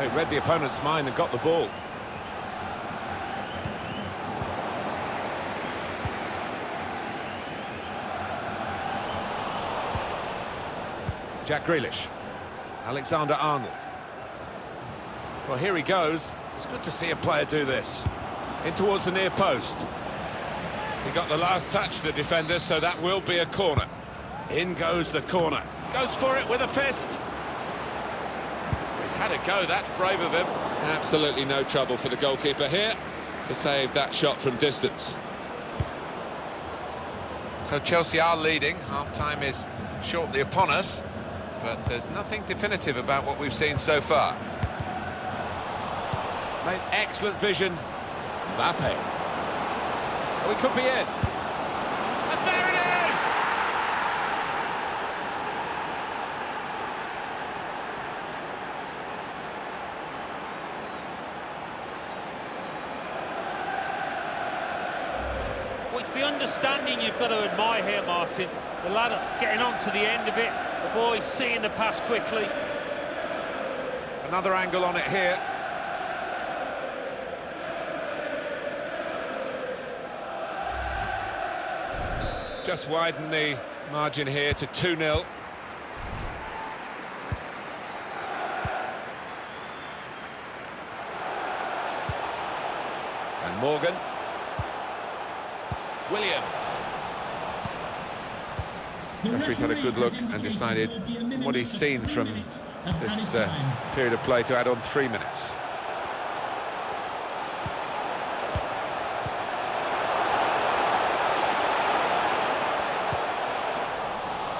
He read the opponent's mind and got the ball. Jack Grealish. Alexander-Arnold. Well, here he goes. It's good to see a player do this. In towards the near post. He got the last touch, the defender, so that will be a corner. In goes the corner. Goes for it with a fist. He's had a go, that's brave of him. Absolutely no trouble for the goalkeeper here to save that shot from distance. So Chelsea are leading. Half-time is shortly upon us, but there's nothing definitive about what we've seen so far. Made excellent vision. Mbappe. Oh, he could be in. And there it is! Well, it's the understanding you've got to admire here, Martin. The lad getting on to the end of it, the boy seeing the pass quickly. Another angle on it here. Just widen the margin here to 2-0. And Morgan. Williams. The referee's had a good look and decided what he's seen from this period of play to add on 3 minutes.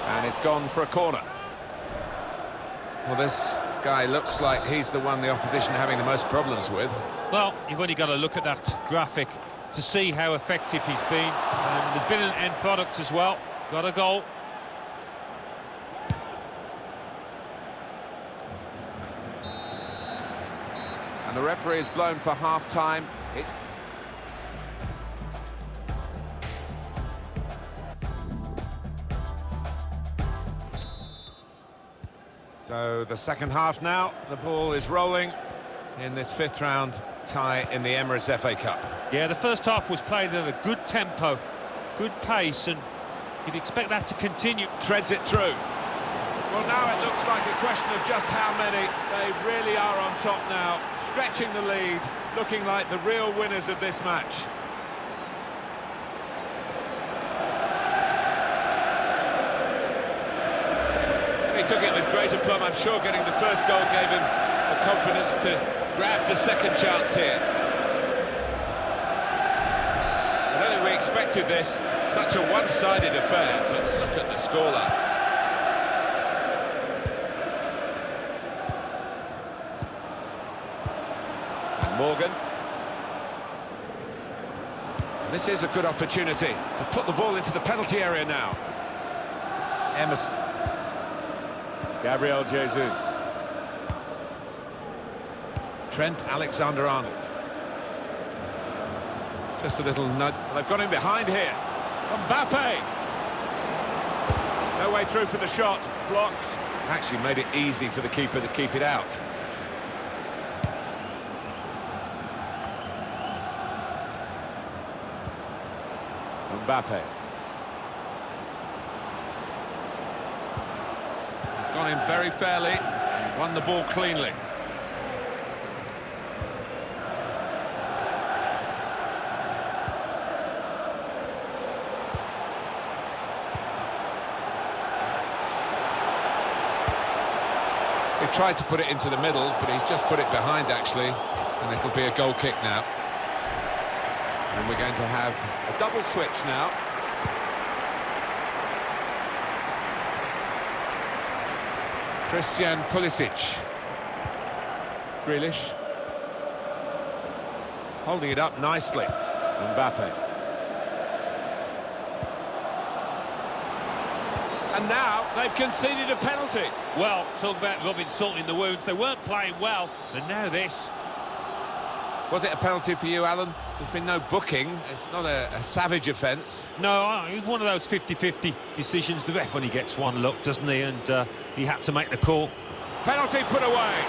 And it's gone for a corner. Well, this guy looks like he's the one the opposition are having the most problems with. Well, you've only got to look at that graphic to see how effective he's been. There's been an end product as well. Got a goal. And the referee is blown for half-time. So the second half now, the ball is rolling. in this fifth round tie in the Emirates FA Cup. Yeah, the first half was played at a good tempo, good pace, and you'd expect that to continue. Treads it through. Well, now it looks like a question of just how many. They really are on top now, stretching the lead, looking like the real winners of this match. He took it with great aplomb. I'm sure getting the first goal gave him the confidence to grab the second chance here. I don't think we expected this, such a one-sided affair, but look at the scoreline. And Morgan. And this is a good opportunity to put the ball into the penalty area now. Emerson. Gabriel Jesus. Trent Alexander-Arnold. Just a little nudge. They've got him behind here. Mbappe. No way through for the shot. Blocked. Actually made it easy for the keeper to keep it out. Mbappe. He's gone in very fairly and won the ball cleanly. He tried to put it into the middle, but he's just put it behind, actually, and it'll be a goal kick now. And we're going to have a double switch now. Christian Pulisic. Grealish. Holding it up nicely. Mbappe. And now they've conceded a penalty. Well, talk about rubbing salt in the wounds. They weren't playing well, and now this. Was it a penalty for you, Alan? There's been no booking. It's not a savage offence. No, it was one of those 50-50 decisions. The ref only gets one look, doesn't he? And he had to make the call. Penalty put away.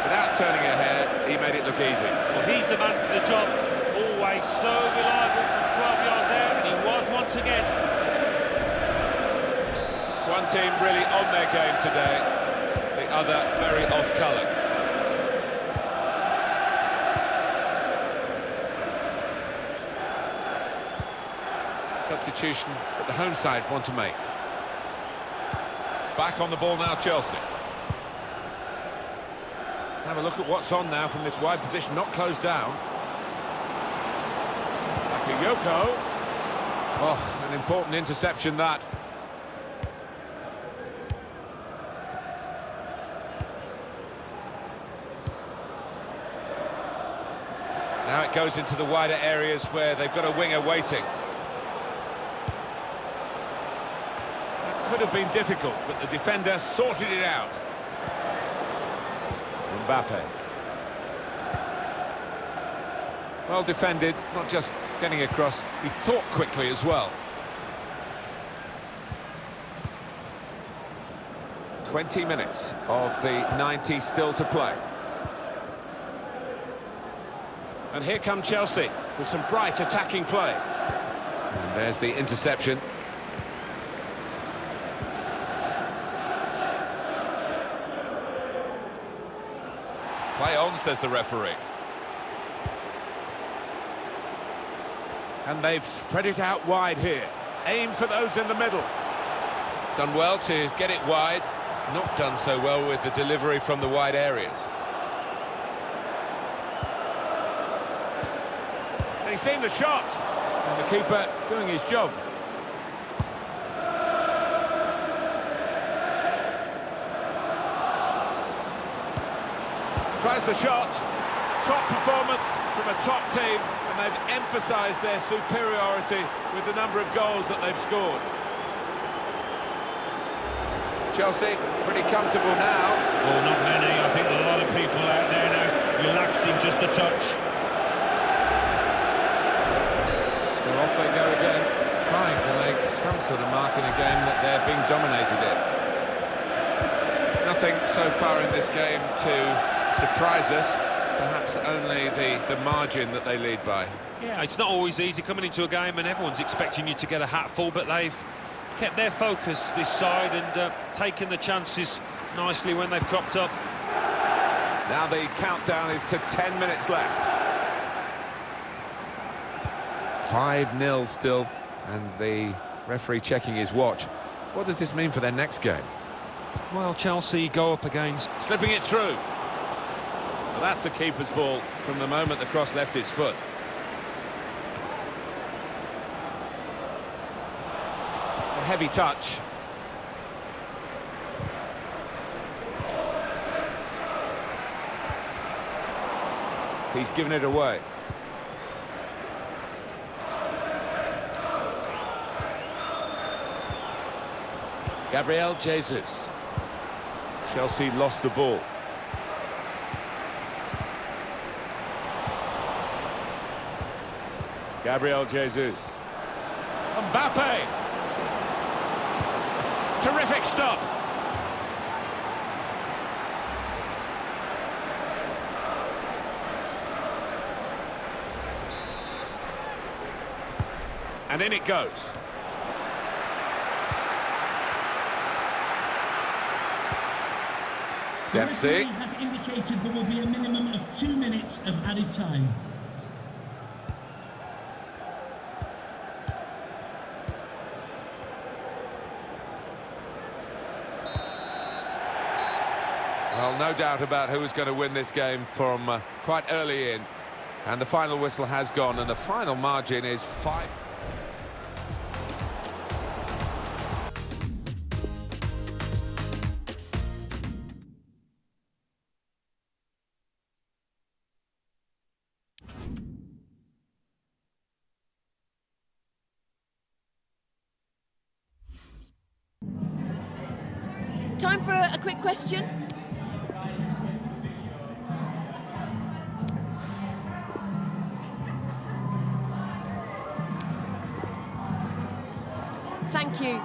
Without turning ahead, he made it look easy. Well, he's the man for the job. Always so reliable from 12 yards out, and he was once again. One team really on their game today, the other very off-colour. Substitution that the home side want to make. Back on the ball now, Chelsea. Have a look at what's on now from this wide position, not closed down. Bakayoko. Oh, an important interception that. Now it goes into the wider areas where they've got a winger waiting. That could have been difficult, but the defender sorted it out. Mbappe. Well defended, not just getting across, he thought quickly as well. 20 minutes of the 90 still to play. And here come Chelsea with some bright attacking play. And there's the interception. Play on, says the referee. And they've spread it out wide here. Aim for those in the middle. Done well to get it wide. Not done so well with the delivery from the wide areas. He's seen the shot. And the keeper doing his job. Tries the shot. Top performance from a top team, and they've emphasised their superiority with the number of goals that they've scored. Chelsea pretty comfortable now. Oh, not many. I think a lot of people out there now relaxing just a touch. So sort of mark in a game that they're being dominated in. Nothing so far in this game to surprise us, perhaps only the margin that they lead by. Yeah, it's not always easy coming into a game and everyone's expecting you to get a hatful, but they've kept their focus this side and taken the chances nicely when they've cropped up. Now the countdown is to 10 minutes left. 5-0 still, and the referee checking his watch. What does this mean for their next game? Well, Chelsea go up against... Slipping it through. Well, that's the keeper's ball from the moment the cross left his foot. It's a heavy touch. He's given it away. Gabriel Jesus. Chelsea lost the ball. Gabriel Jesus. Mbappe. Terrific stop. And in it goes. Dempsey. The referee has indicated there will be a minimum of 2 minutes of added time. Well, no doubt about who is going to win this game from quite early in. And the final whistle has gone, and the final margin is 5. Time for a quick question. Thank you.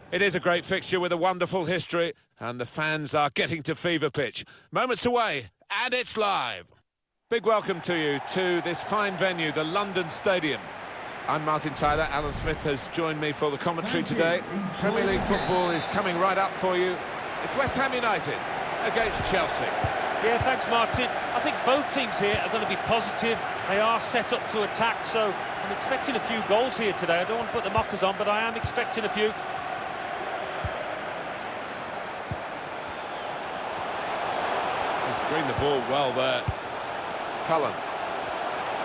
It is a great fixture with a wonderful history, and the fans are getting to fever pitch. Moments away, and it's live. Big welcome to you to this fine venue, the London Stadium. I'm Martin Tyler. Alan Smith has joined me for the commentary today. Premier League football is coming right up for you. It's West Ham United against Chelsea. Yeah, thanks, Martin. I think both teams here are going to be positive. They are set up to attack, so I'm expecting a few goals here today. I don't want to put the mockers on, but I am expecting a few. Screen the ball well there. Cullen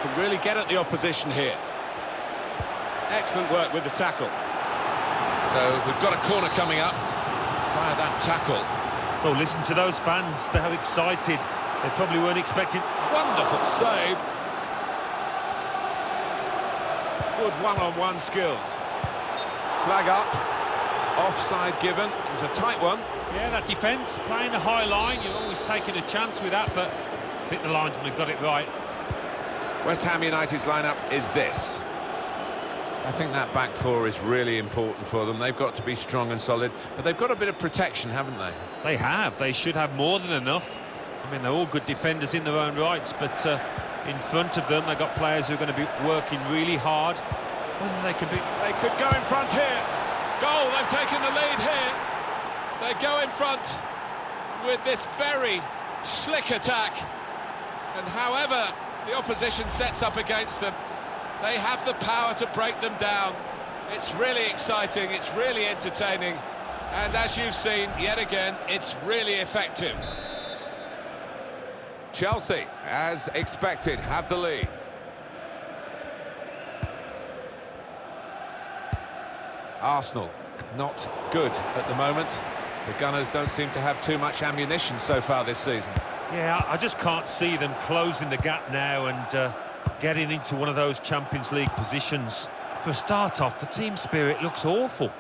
can really get at the opposition here. Excellent work with the tackle. So we've got a corner coming up via that tackle. Oh, listen to those fans. They're how excited. They probably weren't expecting... Wonderful save. Good one-on-one skills. Flag up. Offside given. It was a tight one. Yeah, that defence, playing a high line, you're always taking a chance with that, but I think the linesman got it right. West Ham United's lineup is this. I think that back four is really important for them. They've got to be strong and solid, but they've got a bit of protection, haven't they? They have. They should have more than enough. I mean, they're all good defenders in their own rights, but in front of them, they've got players who are going to be working really hard. Whether they can be... They could go in front here. Goal, they've taken the lead here. They go in front with this very slick attack. And however the opposition sets up against them, they have the power to break them down. It's really exciting, it's really entertaining. And as you've seen, yet again, it's really effective. Chelsea, as expected, have the lead. Arsenal, not good at the moment. The Gunners don't seem to have too much ammunition so far this season. Yeah, I just can't see them closing the gap now and getting into one of those Champions League positions. For a start off, the team spirit looks awful.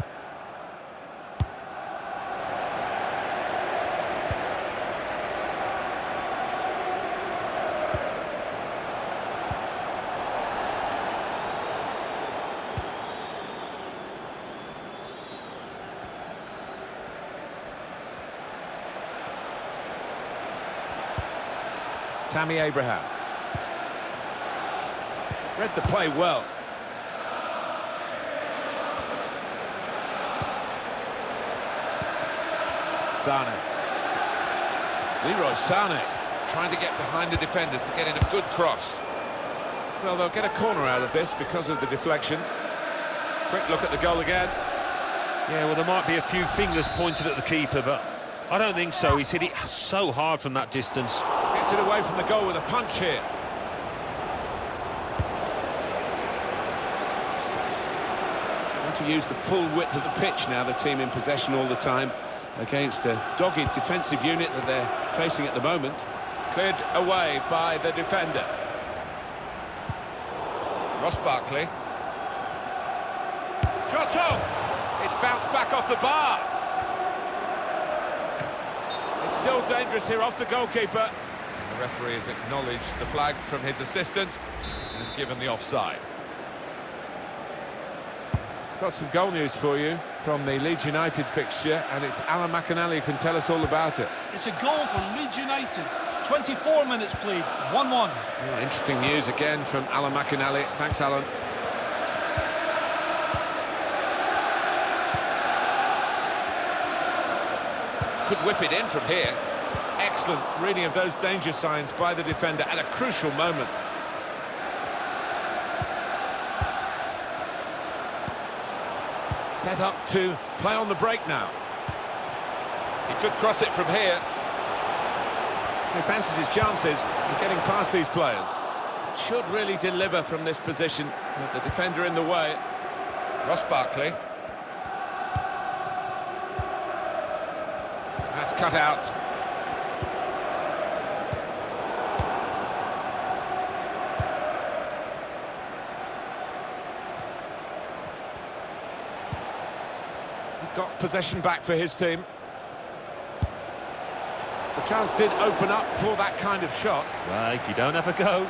Tammy Abraham. Read the play well. Sane. Leroy Sane Trying to get behind the defenders to get in a good cross. Well, they'll get a corner out of this because of the deflection. Quick look at the goal again. Yeah, well, there might be a few fingers pointed at the keeper, but I don't think so. He's hit it so hard from that distance. Gets it away from the goal with a punch here. Want to use the full width of the pitch now, the team in possession all the time, against a dogged defensive unit that they're facing at the moment. Cleared away by the defender. Ross Barkley. Shot on! It's bounced back off the bar. It's still dangerous here off the goalkeeper. The referee has acknowledged the flag from his assistant and given the offside. Got some goal news for you from the Leeds United fixture, and it's Alan McInally who can tell us all about it. It's a goal for Leeds United. 24 minutes played, 1-1. Yeah, interesting news again from Alan McInally. Thanks, Alan. Could whip it in from here. Excellent reading of those danger signs by the defender at a crucial moment. Set up to play on the break now. He could cross it from here. He fancies his chances of getting past these players. Should really deliver from this position with the defender in the way. Ross Barkley. That's cut out. He's got possession back for his team. The chance did open up for that kind of shot. Well, if you don't have a go.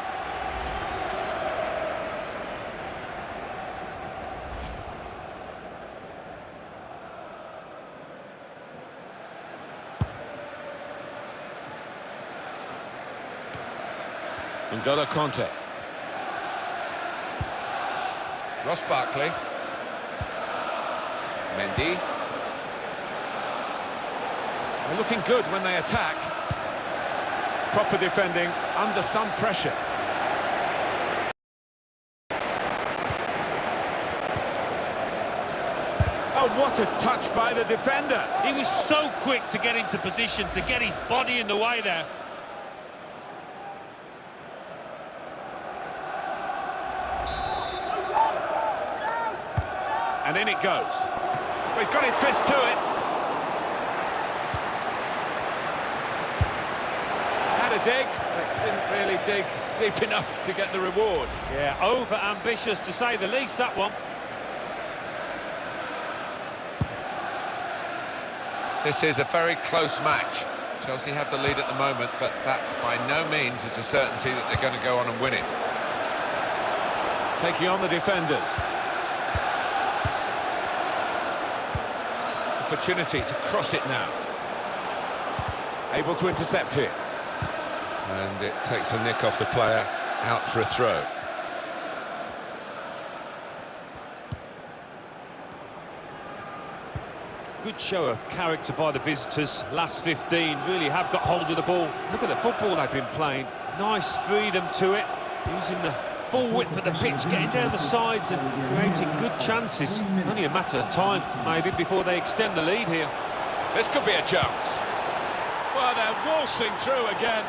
N'Golo Kanté. Ross Barkley. Mendy. They're looking good when they attack. Proper defending under some pressure. Oh, what a touch by the defender. He was so quick to get into position, to get his body in the way there. And in it goes. Well, he's got his fist to it. Had a dig, but didn't really dig deep enough to get the reward. Yeah, over-ambitious to say the least, that one. This is a very close match. Chelsea have the lead at the moment, but that by no means is a certainty that they're going to go on and win it. Taking on the defenders. Opportunity to cross it now. Able to intercept here. And it takes a nick off the player, out for a throw. Good show of character by the visitors. Last 15 really have got hold of the ball. Look at the football they've been playing. Nice freedom to it, using the full width of the pitch, getting down the sides and creating good chances. Only a matter of time, maybe, before they extend the lead here. This could be a chance. Well, they're waltzing through again.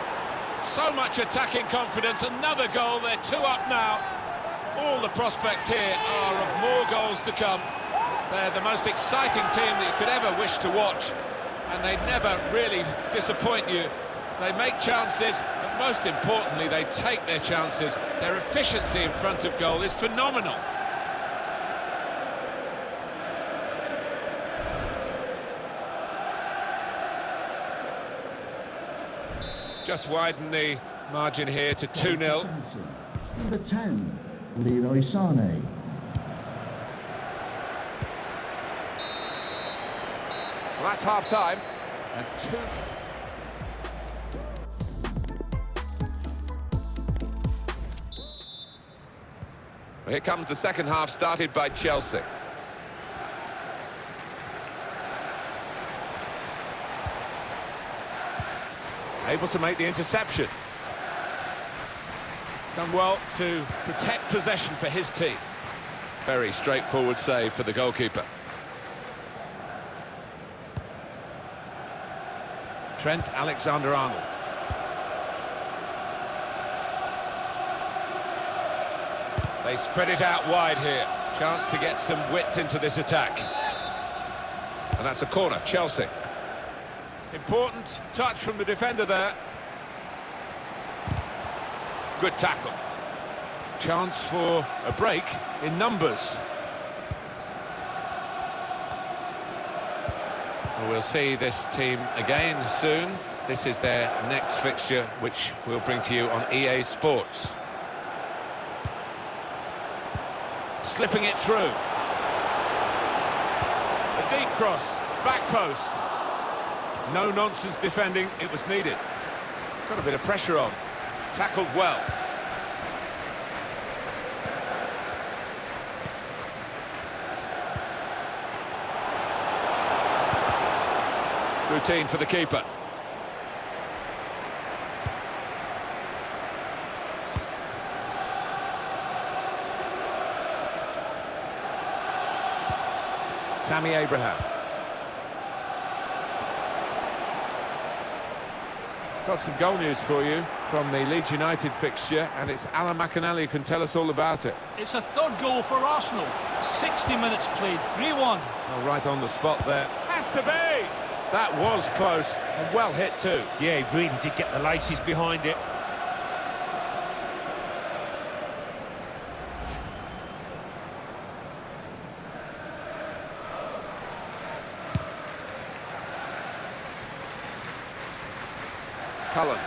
So much attacking confidence. Another goal. They're 2 up now. All the prospects here are of more goals to come. They're the most exciting team that you could ever wish to watch, and they never really disappoint you. They make chances, but most importantly, they take their chances. Their efficiency in front of goal is phenomenal. Just widen the margin here to 2-0. Number 10, Leroy Sané. Well, that's half-time, and 2... Here comes the second half, started by Chelsea. Able to make the interception. Done well to protect possession for his team. Very straightforward save for the goalkeeper. Trent Alexander-Arnold. They spread it out wide here. Chance to get some width into this attack. And that's a corner, Chelsea. Important touch from the defender there. Good tackle. Chance for a break in numbers. Well, we'll see this team again soon. This is their next fixture, which we'll bring to you on EA Sports. Slipping it through. A deep cross, back post. No nonsense defending, it was needed. Got a bit of pressure on. Tackled well. Routine for the keeper. Tammy Abraham. Got some goal news for you from the Leeds United fixture, and it's Alan McInally who can tell us all about it. It's a third goal for Arsenal. 60 minutes played, 3-1. Well, right on the spot there. Has to be! That was close, and well hit too. Yeah, he really did get the laces behind it. Cullen.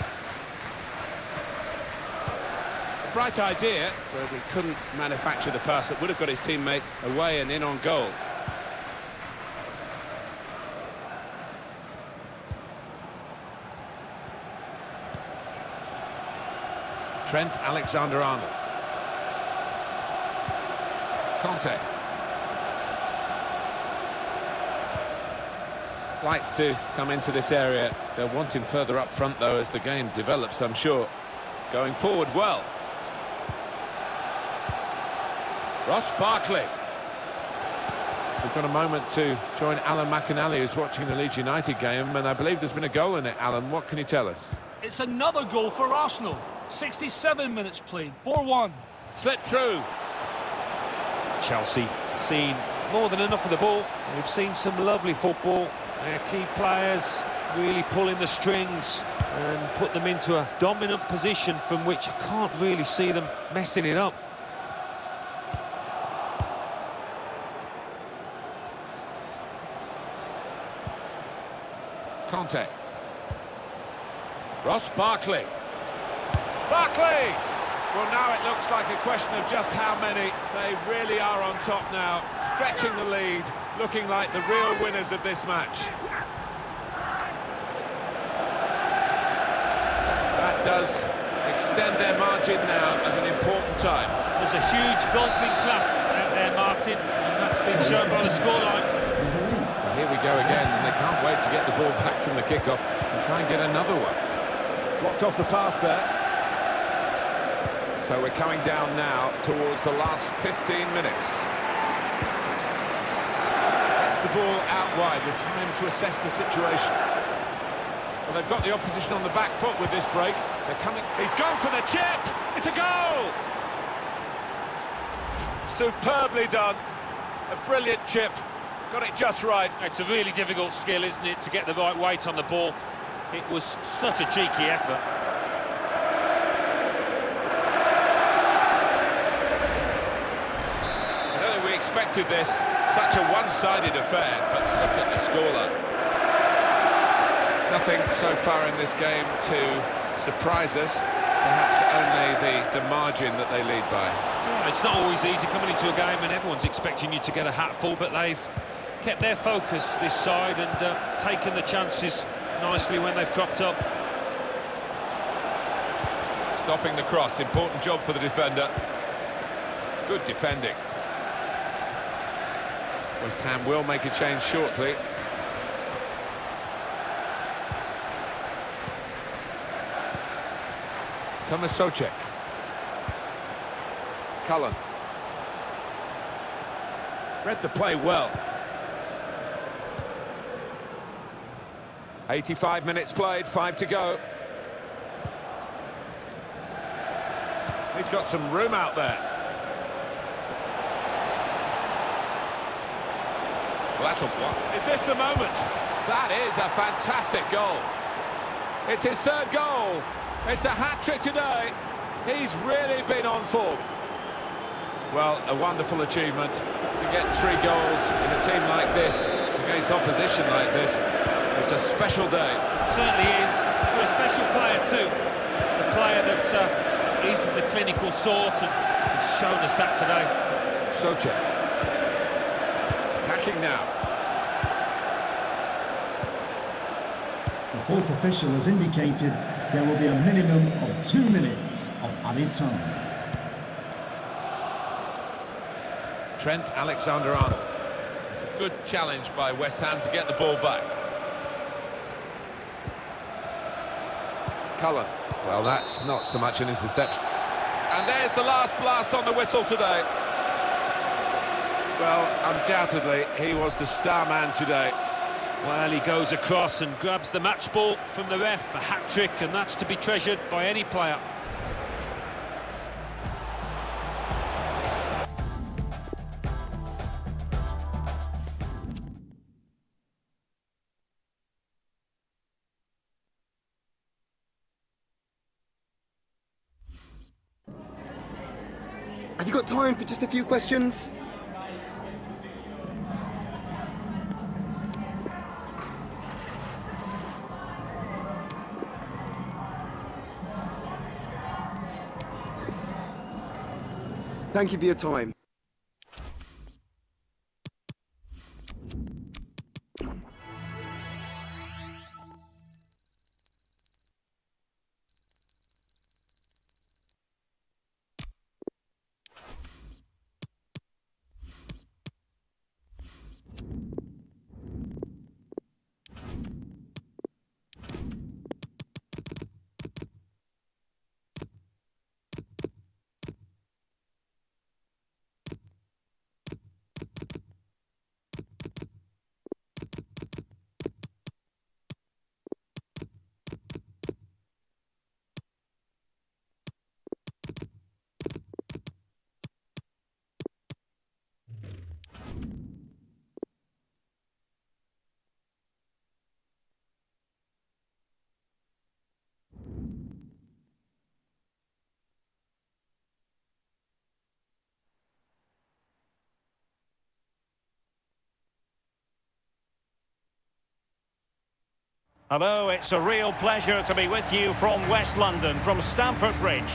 A bright idea, but he couldn't manufacture the pass that would have got his teammate away and in on goal. Trent Alexander-Arnold. Conte. Likes to come into this area. They'll want him further up front, though, as the game develops, I'm sure. Going forward well. Ross Barkley. We've got a moment to join Alan McInally, who's watching the Leeds United game, and I believe there's been a goal in it. Alan, what can you tell us? It's another goal for Arsenal. 67 minutes played, 4-1. Slipped through. Chelsea seen more than enough of the ball. We've seen some lovely football. Their key players really pulling the strings and put them into a dominant position from which I can't really see them messing it up. Conte. Ross Barkley. Barkley! Well, now it looks like a question of just how many. They really are on top now, stretching the lead, looking like the real winners of this match. That does extend their margin now at an important time. There's a huge golfing class out there, Martin, and that's been shown by the scoreline. Here we go again, and they can't wait to get the ball back from the kickoff and try and get another one. Blocked off the pass there. So we're coming down now towards the last 15 minutes. Gets the ball out wide with time to assess the situation. Well, they've got the opposition on the back foot with this break. They're coming. He's gone for the chip. It's a goal. Superbly done. A brilliant chip. Got it just right. It's a really difficult skill, isn't it, to get the right weight on the ball. It was such a cheeky effort. I don't think we expected this. Such a one-sided affair, but look at the scoreline. Nothing so far in this game to surprise us. Perhaps only the margin that they lead by. Yeah, it's not always easy coming into a game and everyone's expecting you to get a hatful, but they've kept their focus this side and taken the chances nicely when they've dropped up. Stopping the cross, important job for the defender. Good defending. West Ham will make a change shortly. Thomas Soucek. Cullen. Read the play well. 85 minutes played, 5 to go. He's got some room out there. Well, that's a what? Is this the moment? That is a fantastic goal. It's his third goal. It's a hat-trick today. He's really been on form. Well, a wonderful achievement. To get 3 goals in a team like this, against opposition like this, it's a special day. It certainly is. You're a special player too. A player that is the clinical sort, and he's shown us that today. Soucek. Attacking now. The fourth official has indicated there will be a minimum of 2 minutes of added time. Trent Alexander-Arnold. It's a good challenge by West Ham to get the ball back. Cullen. Well, that's not so much an interception. And there's the last blast on the whistle today. Well, undoubtedly, he was the star man today. Well, he goes across and grabs the match ball from the ref, a hat-trick, and that's to be treasured by any player. Have you got time for just a few questions? Thank you for your time. Hello, it's a real pleasure to be with you from West London, from Stamford Bridge.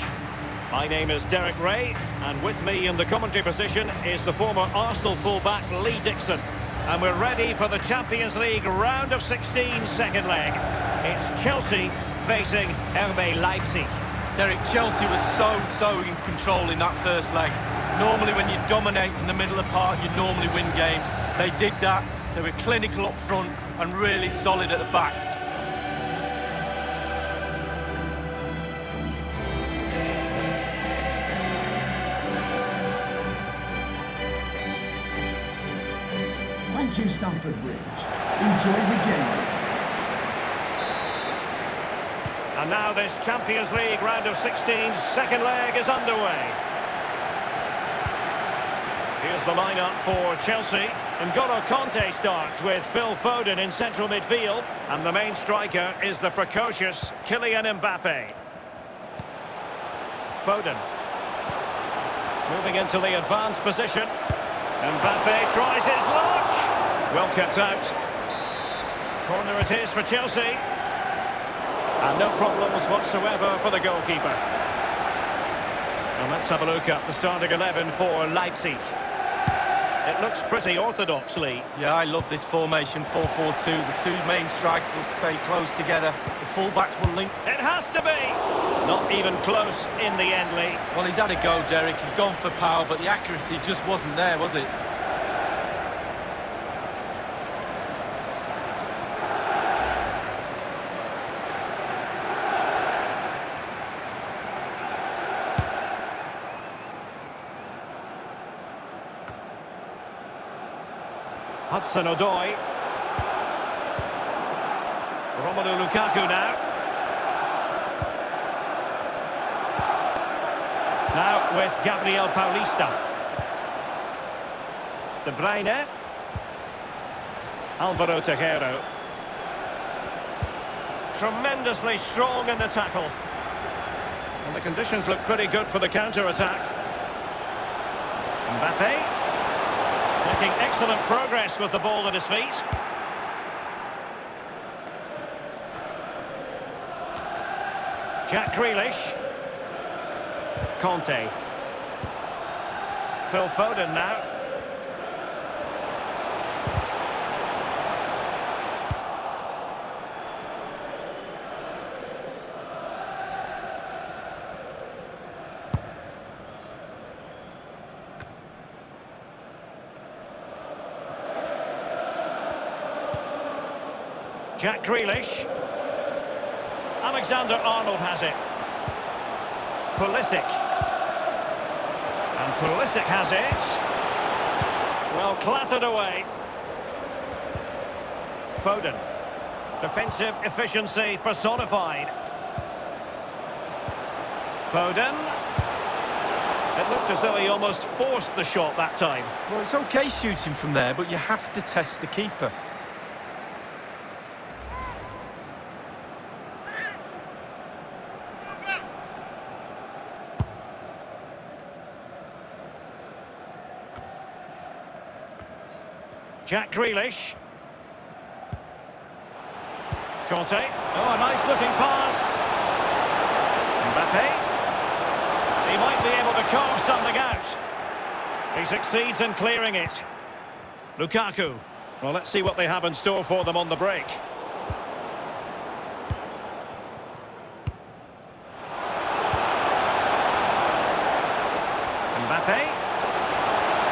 My name is Derek Ray, and with me in the commentary position is the former Arsenal fullback Lee Dixon. And we're ready for the Champions League round of 16 second leg. It's Chelsea facing RB Leipzig. Derek, Chelsea was so in control in that first leg. Normally when you dominate in the middle of the park, you normally win games. They did that, They were clinical up front and really solid at the back. Thank you, Stamford Bridge. Enjoy the game. And now this Champions League round of 16's second leg is underway. Here's the lineup for Chelsea. N'Golo Kanté starts with Phil Foden in central midfield. And the main striker is the precocious Kylian Mbappe. Foden. Moving into the advanced position. Mbappe tries his luck. Well kept out. Corner it is for Chelsea. And no problems whatsoever for the goalkeeper. And let's have a look at the starting 11 for Leipzig. It looks pretty orthodox, Lee. Yeah, I love this formation, 4-4-2. The two main strikers will stay close together. The full-backs will link. It has to be! Not even close in the end, Lee. Well, he's had a go, Derek. He's gone for power, but the accuracy just wasn't there, was it? Hudson-Odoi. Romelu Lukaku now. Now with Gabriel Paulista. De Bruyne. Alvaro Tejero. Tremendously strong in the tackle. And the conditions look pretty good for the counter-attack. Mbappe. Making excellent progress with the ball at his feet. Jack Grealish. Kanté. Phil Foden now. Jack Grealish. Alexander-Arnold has it. Pulisic. And Pulisic has it. Well, clattered away. Foden. Defensive efficiency personified. Foden. It looked as though he almost forced the shot that time. Well, it's okay shooting from there, but you have to test the keeper. Jack Grealish. Kanté. Oh, a nice looking pass. Mbappe. He might be able to carve something out. He succeeds in clearing it. Lukaku. Well, let's see what they have in store for them on the break. Mbappe.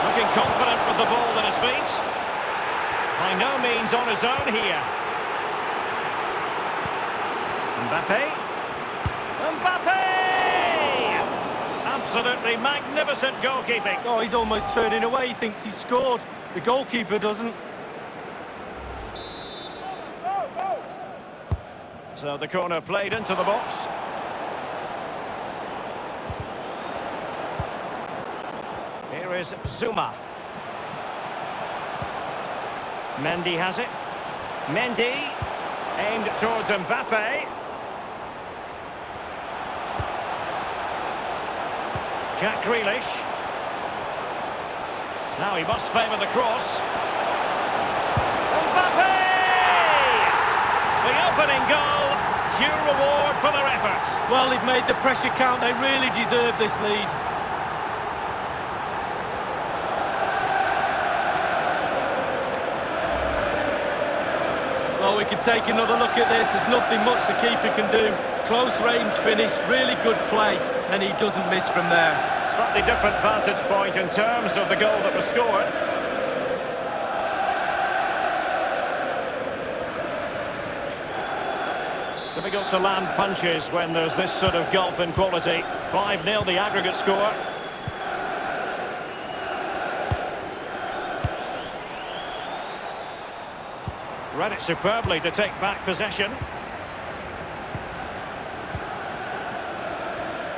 Looking confident with the ball at his feet. By no means on his own here. Mbappe. Mbappe! Absolutely magnificent goalkeeping. Oh, he's almost turning away. He thinks he scored. The goalkeeper doesn't. So the corner played into the box. Here is Zuma. Mendy has it. Mendy aimed towards Mbappe. Jack Grealish. Now he must favour the cross. Mbappe! The opening goal, due reward for their efforts. Well, they've made the pressure count. They really deserve this lead. Well, we can take another look at this. There's nothing much the keeper can do. Close range finish, really good play, and he doesn't miss from there. Slightly different vantage point in terms of the goal that was scored. Difficult to land punches when there's this sort of gulf in quality. 5-0 the aggregate score. Read it superbly to take back possession.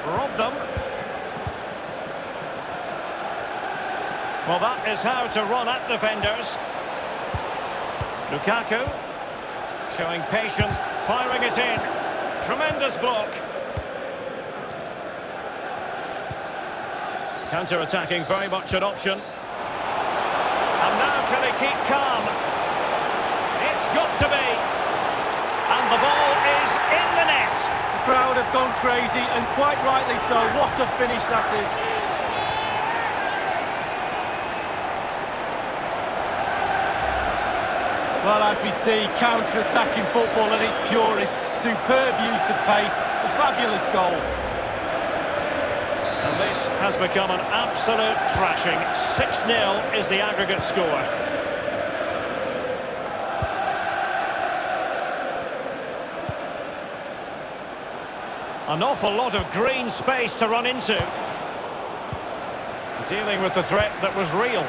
Robbed them. Well, that is how to run at defenders. Lukaku showing patience, firing it in. Tremendous block. Counter-attacking, very much an option. And now can he keep calm? It's got to be. And the ball is in the net. The crowd have gone crazy, and quite rightly so. What a finish that is. Well, as we see, counter-attacking football at its purest, superb use of pace, a fabulous goal. And this has become an absolute thrashing. 6-0 is the aggregate score. An awful lot of green space to run into. Dealing with the threat that was real.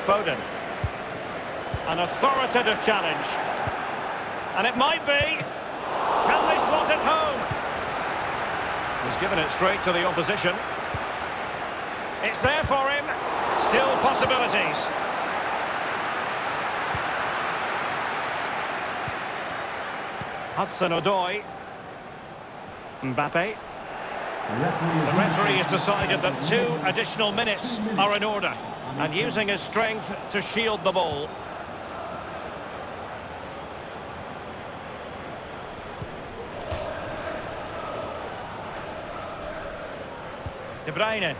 Foden. An authoritative challenge. And it might be. Can they slot it home? He's given it straight to the opposition. It's there for him. Still possibilities. Hudson-Odoi. Mbappe. The referee has decided that 2 additional minutes are in order. And using his strength to shield the ball. De Bruyne.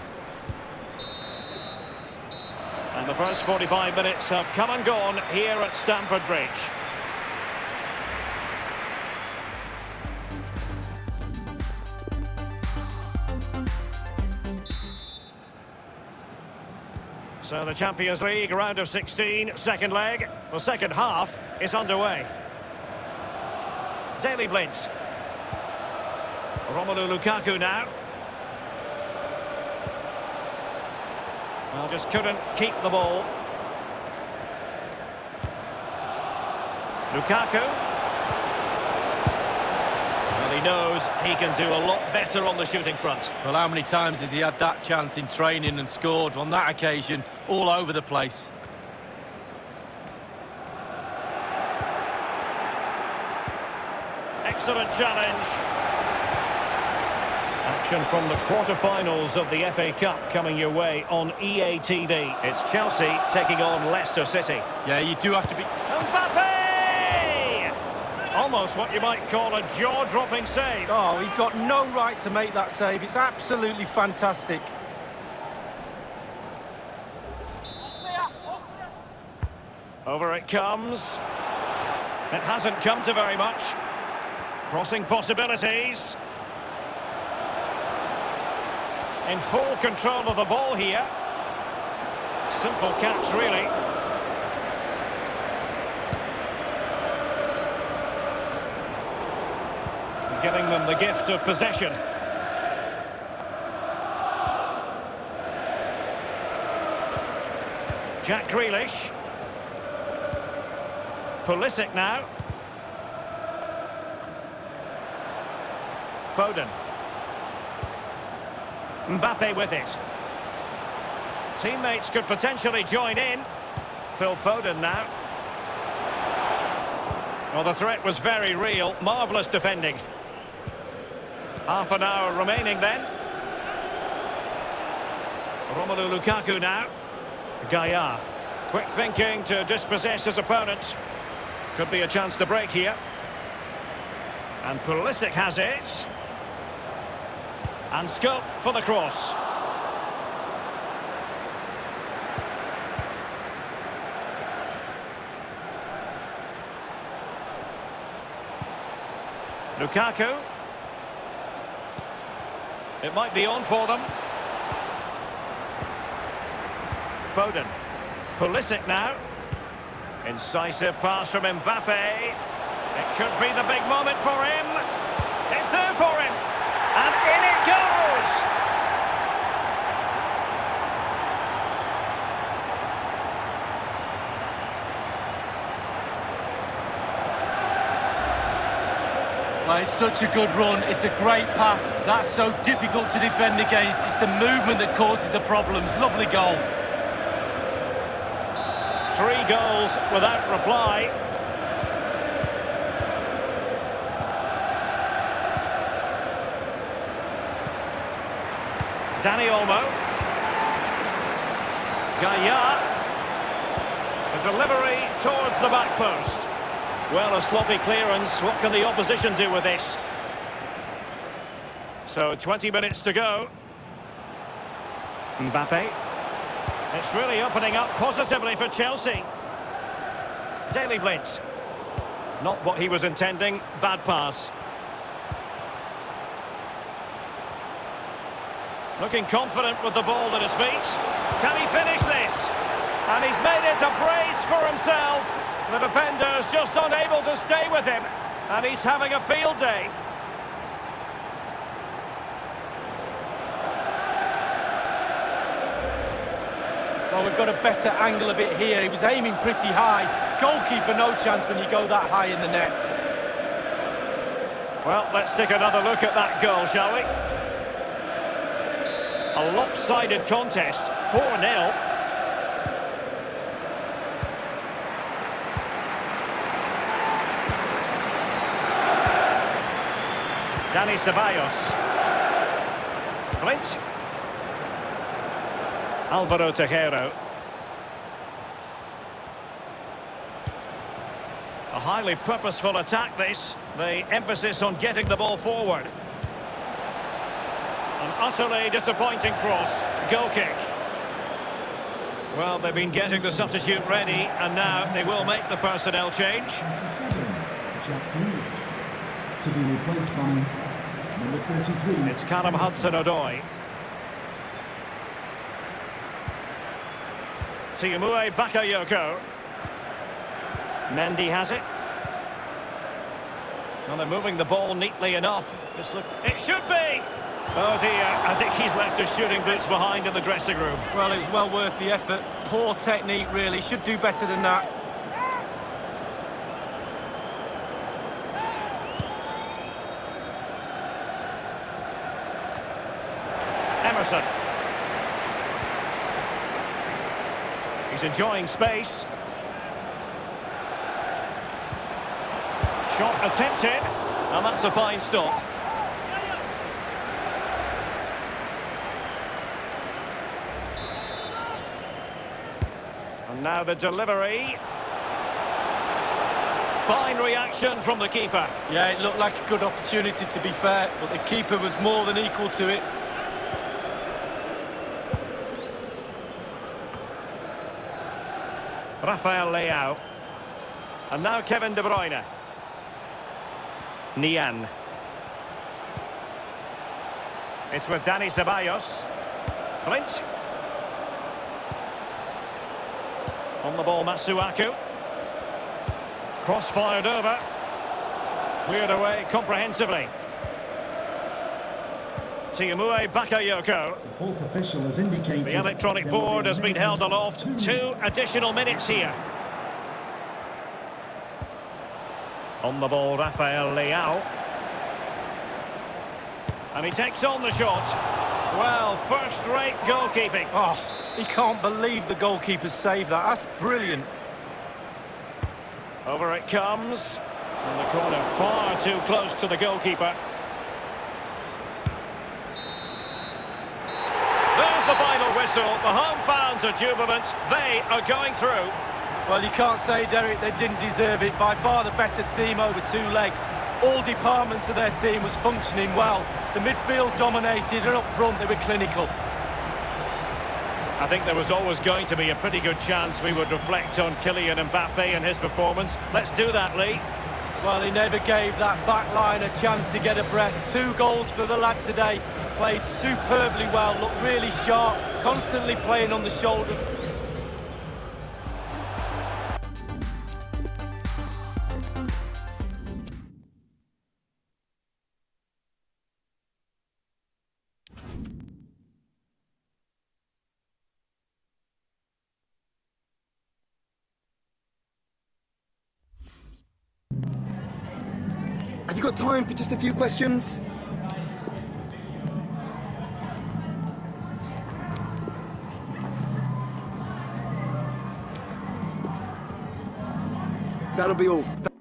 And the first 45 minutes have come and gone here at Stamford Bridge. So the Champions League round of 16, second leg. The second half is underway. Daily Blitz. Romelu Lukaku now. Well, just couldn't keep the ball. Lukaku. Well, he knows he can do a lot better on the shooting front. Well, how many times has he had that chance in training and scored? On that occasion, all over the place. Excellent challenge. Action from the quarter-finals of the FA Cup coming your way on EA TV. It's Chelsea taking on Leicester City. Yeah, you do have to be... Mbappe! Almost what you might call a jaw-dropping save. Oh, he's got no right to make that save. It's absolutely fantastic. Over it comes. It hasn't come to very much. Crossing possibilities. In full control of the ball here. Simple catch, really. Giving them the gift of possession. Jack Grealish. Pulisic now. Foden. Mbappe with it. Teammates could potentially join in. Phil Foden now. Well, the threat was very real. Marvellous defending. Half an hour remaining then. Romelu Lukaku now. Gaia. Quick thinking to dispossess his opponent. Could be a chance to break here. And Pulisic has it. And scope for the cross. Lukaku. It might be on for them. Foden. Pulisic now. Incisive pass from Mbappe. It could be the big moment for him. It's there for him. And in it goes! Well, it's such a good run. It's a great pass. That's so difficult to defend against. It's the movement that causes the problems. Lovely goal. 3 goals without reply. Dani Olmo. Gaia. A delivery towards the back post. Well, a sloppy clearance. What can the opposition do with this? So 20 minutes to go. Mbappe. It's really opening up positively for Chelsea. Daily Blitz. Not what he was intending. Bad pass. Looking confident with the ball at his feet. Can he finish this? And he's made it a brace for himself. The defender's just unable to stay with him. And he's having a field day. Well, we've got a better angle of it here. He was aiming pretty high. Goalkeeper, no chance when you go that high in the net. Well, let's take another look at that goal, shall we? A lopsided contest, 4-0. Dani Ceballos. Blitz. Alvaro Tejero. A highly purposeful attack this. The emphasis on getting the ball forward. An utterly disappointing cross. Goal kick. Well, they've been getting the substitute ready, and now they will make the personnel change. 27, Jack Grealish, to be replaced by number 33. It's Callum Hudson-Odoi. Tiamue Bakayoko. Mendy has it. Well, they're moving the ball neatly enough. Just look. It should be! Oh dear, I think he's left his shooting boots behind in the dressing room. Well, it was well worth the effort. Poor technique, really. Should do better than that. Emerson. He's enjoying space. Shot attempted, and that's a fine stop. And now the delivery. Fine reaction from the keeper. Yeah, it looked like a good opportunity, to be fair, but the keeper was more than equal to it. Rafael Leao. And now Kevin De Bruyne. Nian. It's with Dani Ceballos. Blitz. On the ball, Masuaku. Cross fired over. Cleared away comprehensively. Tiamue Bakayoko. The fourth official has indicated The electronic board has been held aloft. 2 additional minutes here. On the ball, Rafael Leao. And he takes on the shot. Well, first-rate goalkeeping. Oh, he can't believe the goalkeeper's saved that. That's brilliant. Over it comes. And the corner far too close to the goalkeeper. There's the final whistle. The home fans are jubilant. They are going through. Well, you can't say, Derek, they didn't deserve it. By far the better team over 2 legs. All departments of their team was functioning well. The midfield dominated, and up front they were clinical. I think there was always going to be a pretty good chance we would reflect on Kylian Mbappe and his performance. Let's do that, Lee. Well, he never gave that back line a chance to get a breath. 2 goals for the lad today. Played superbly well, looked really sharp, constantly playing on the shoulder. you got time for just a few questions? That'll be all.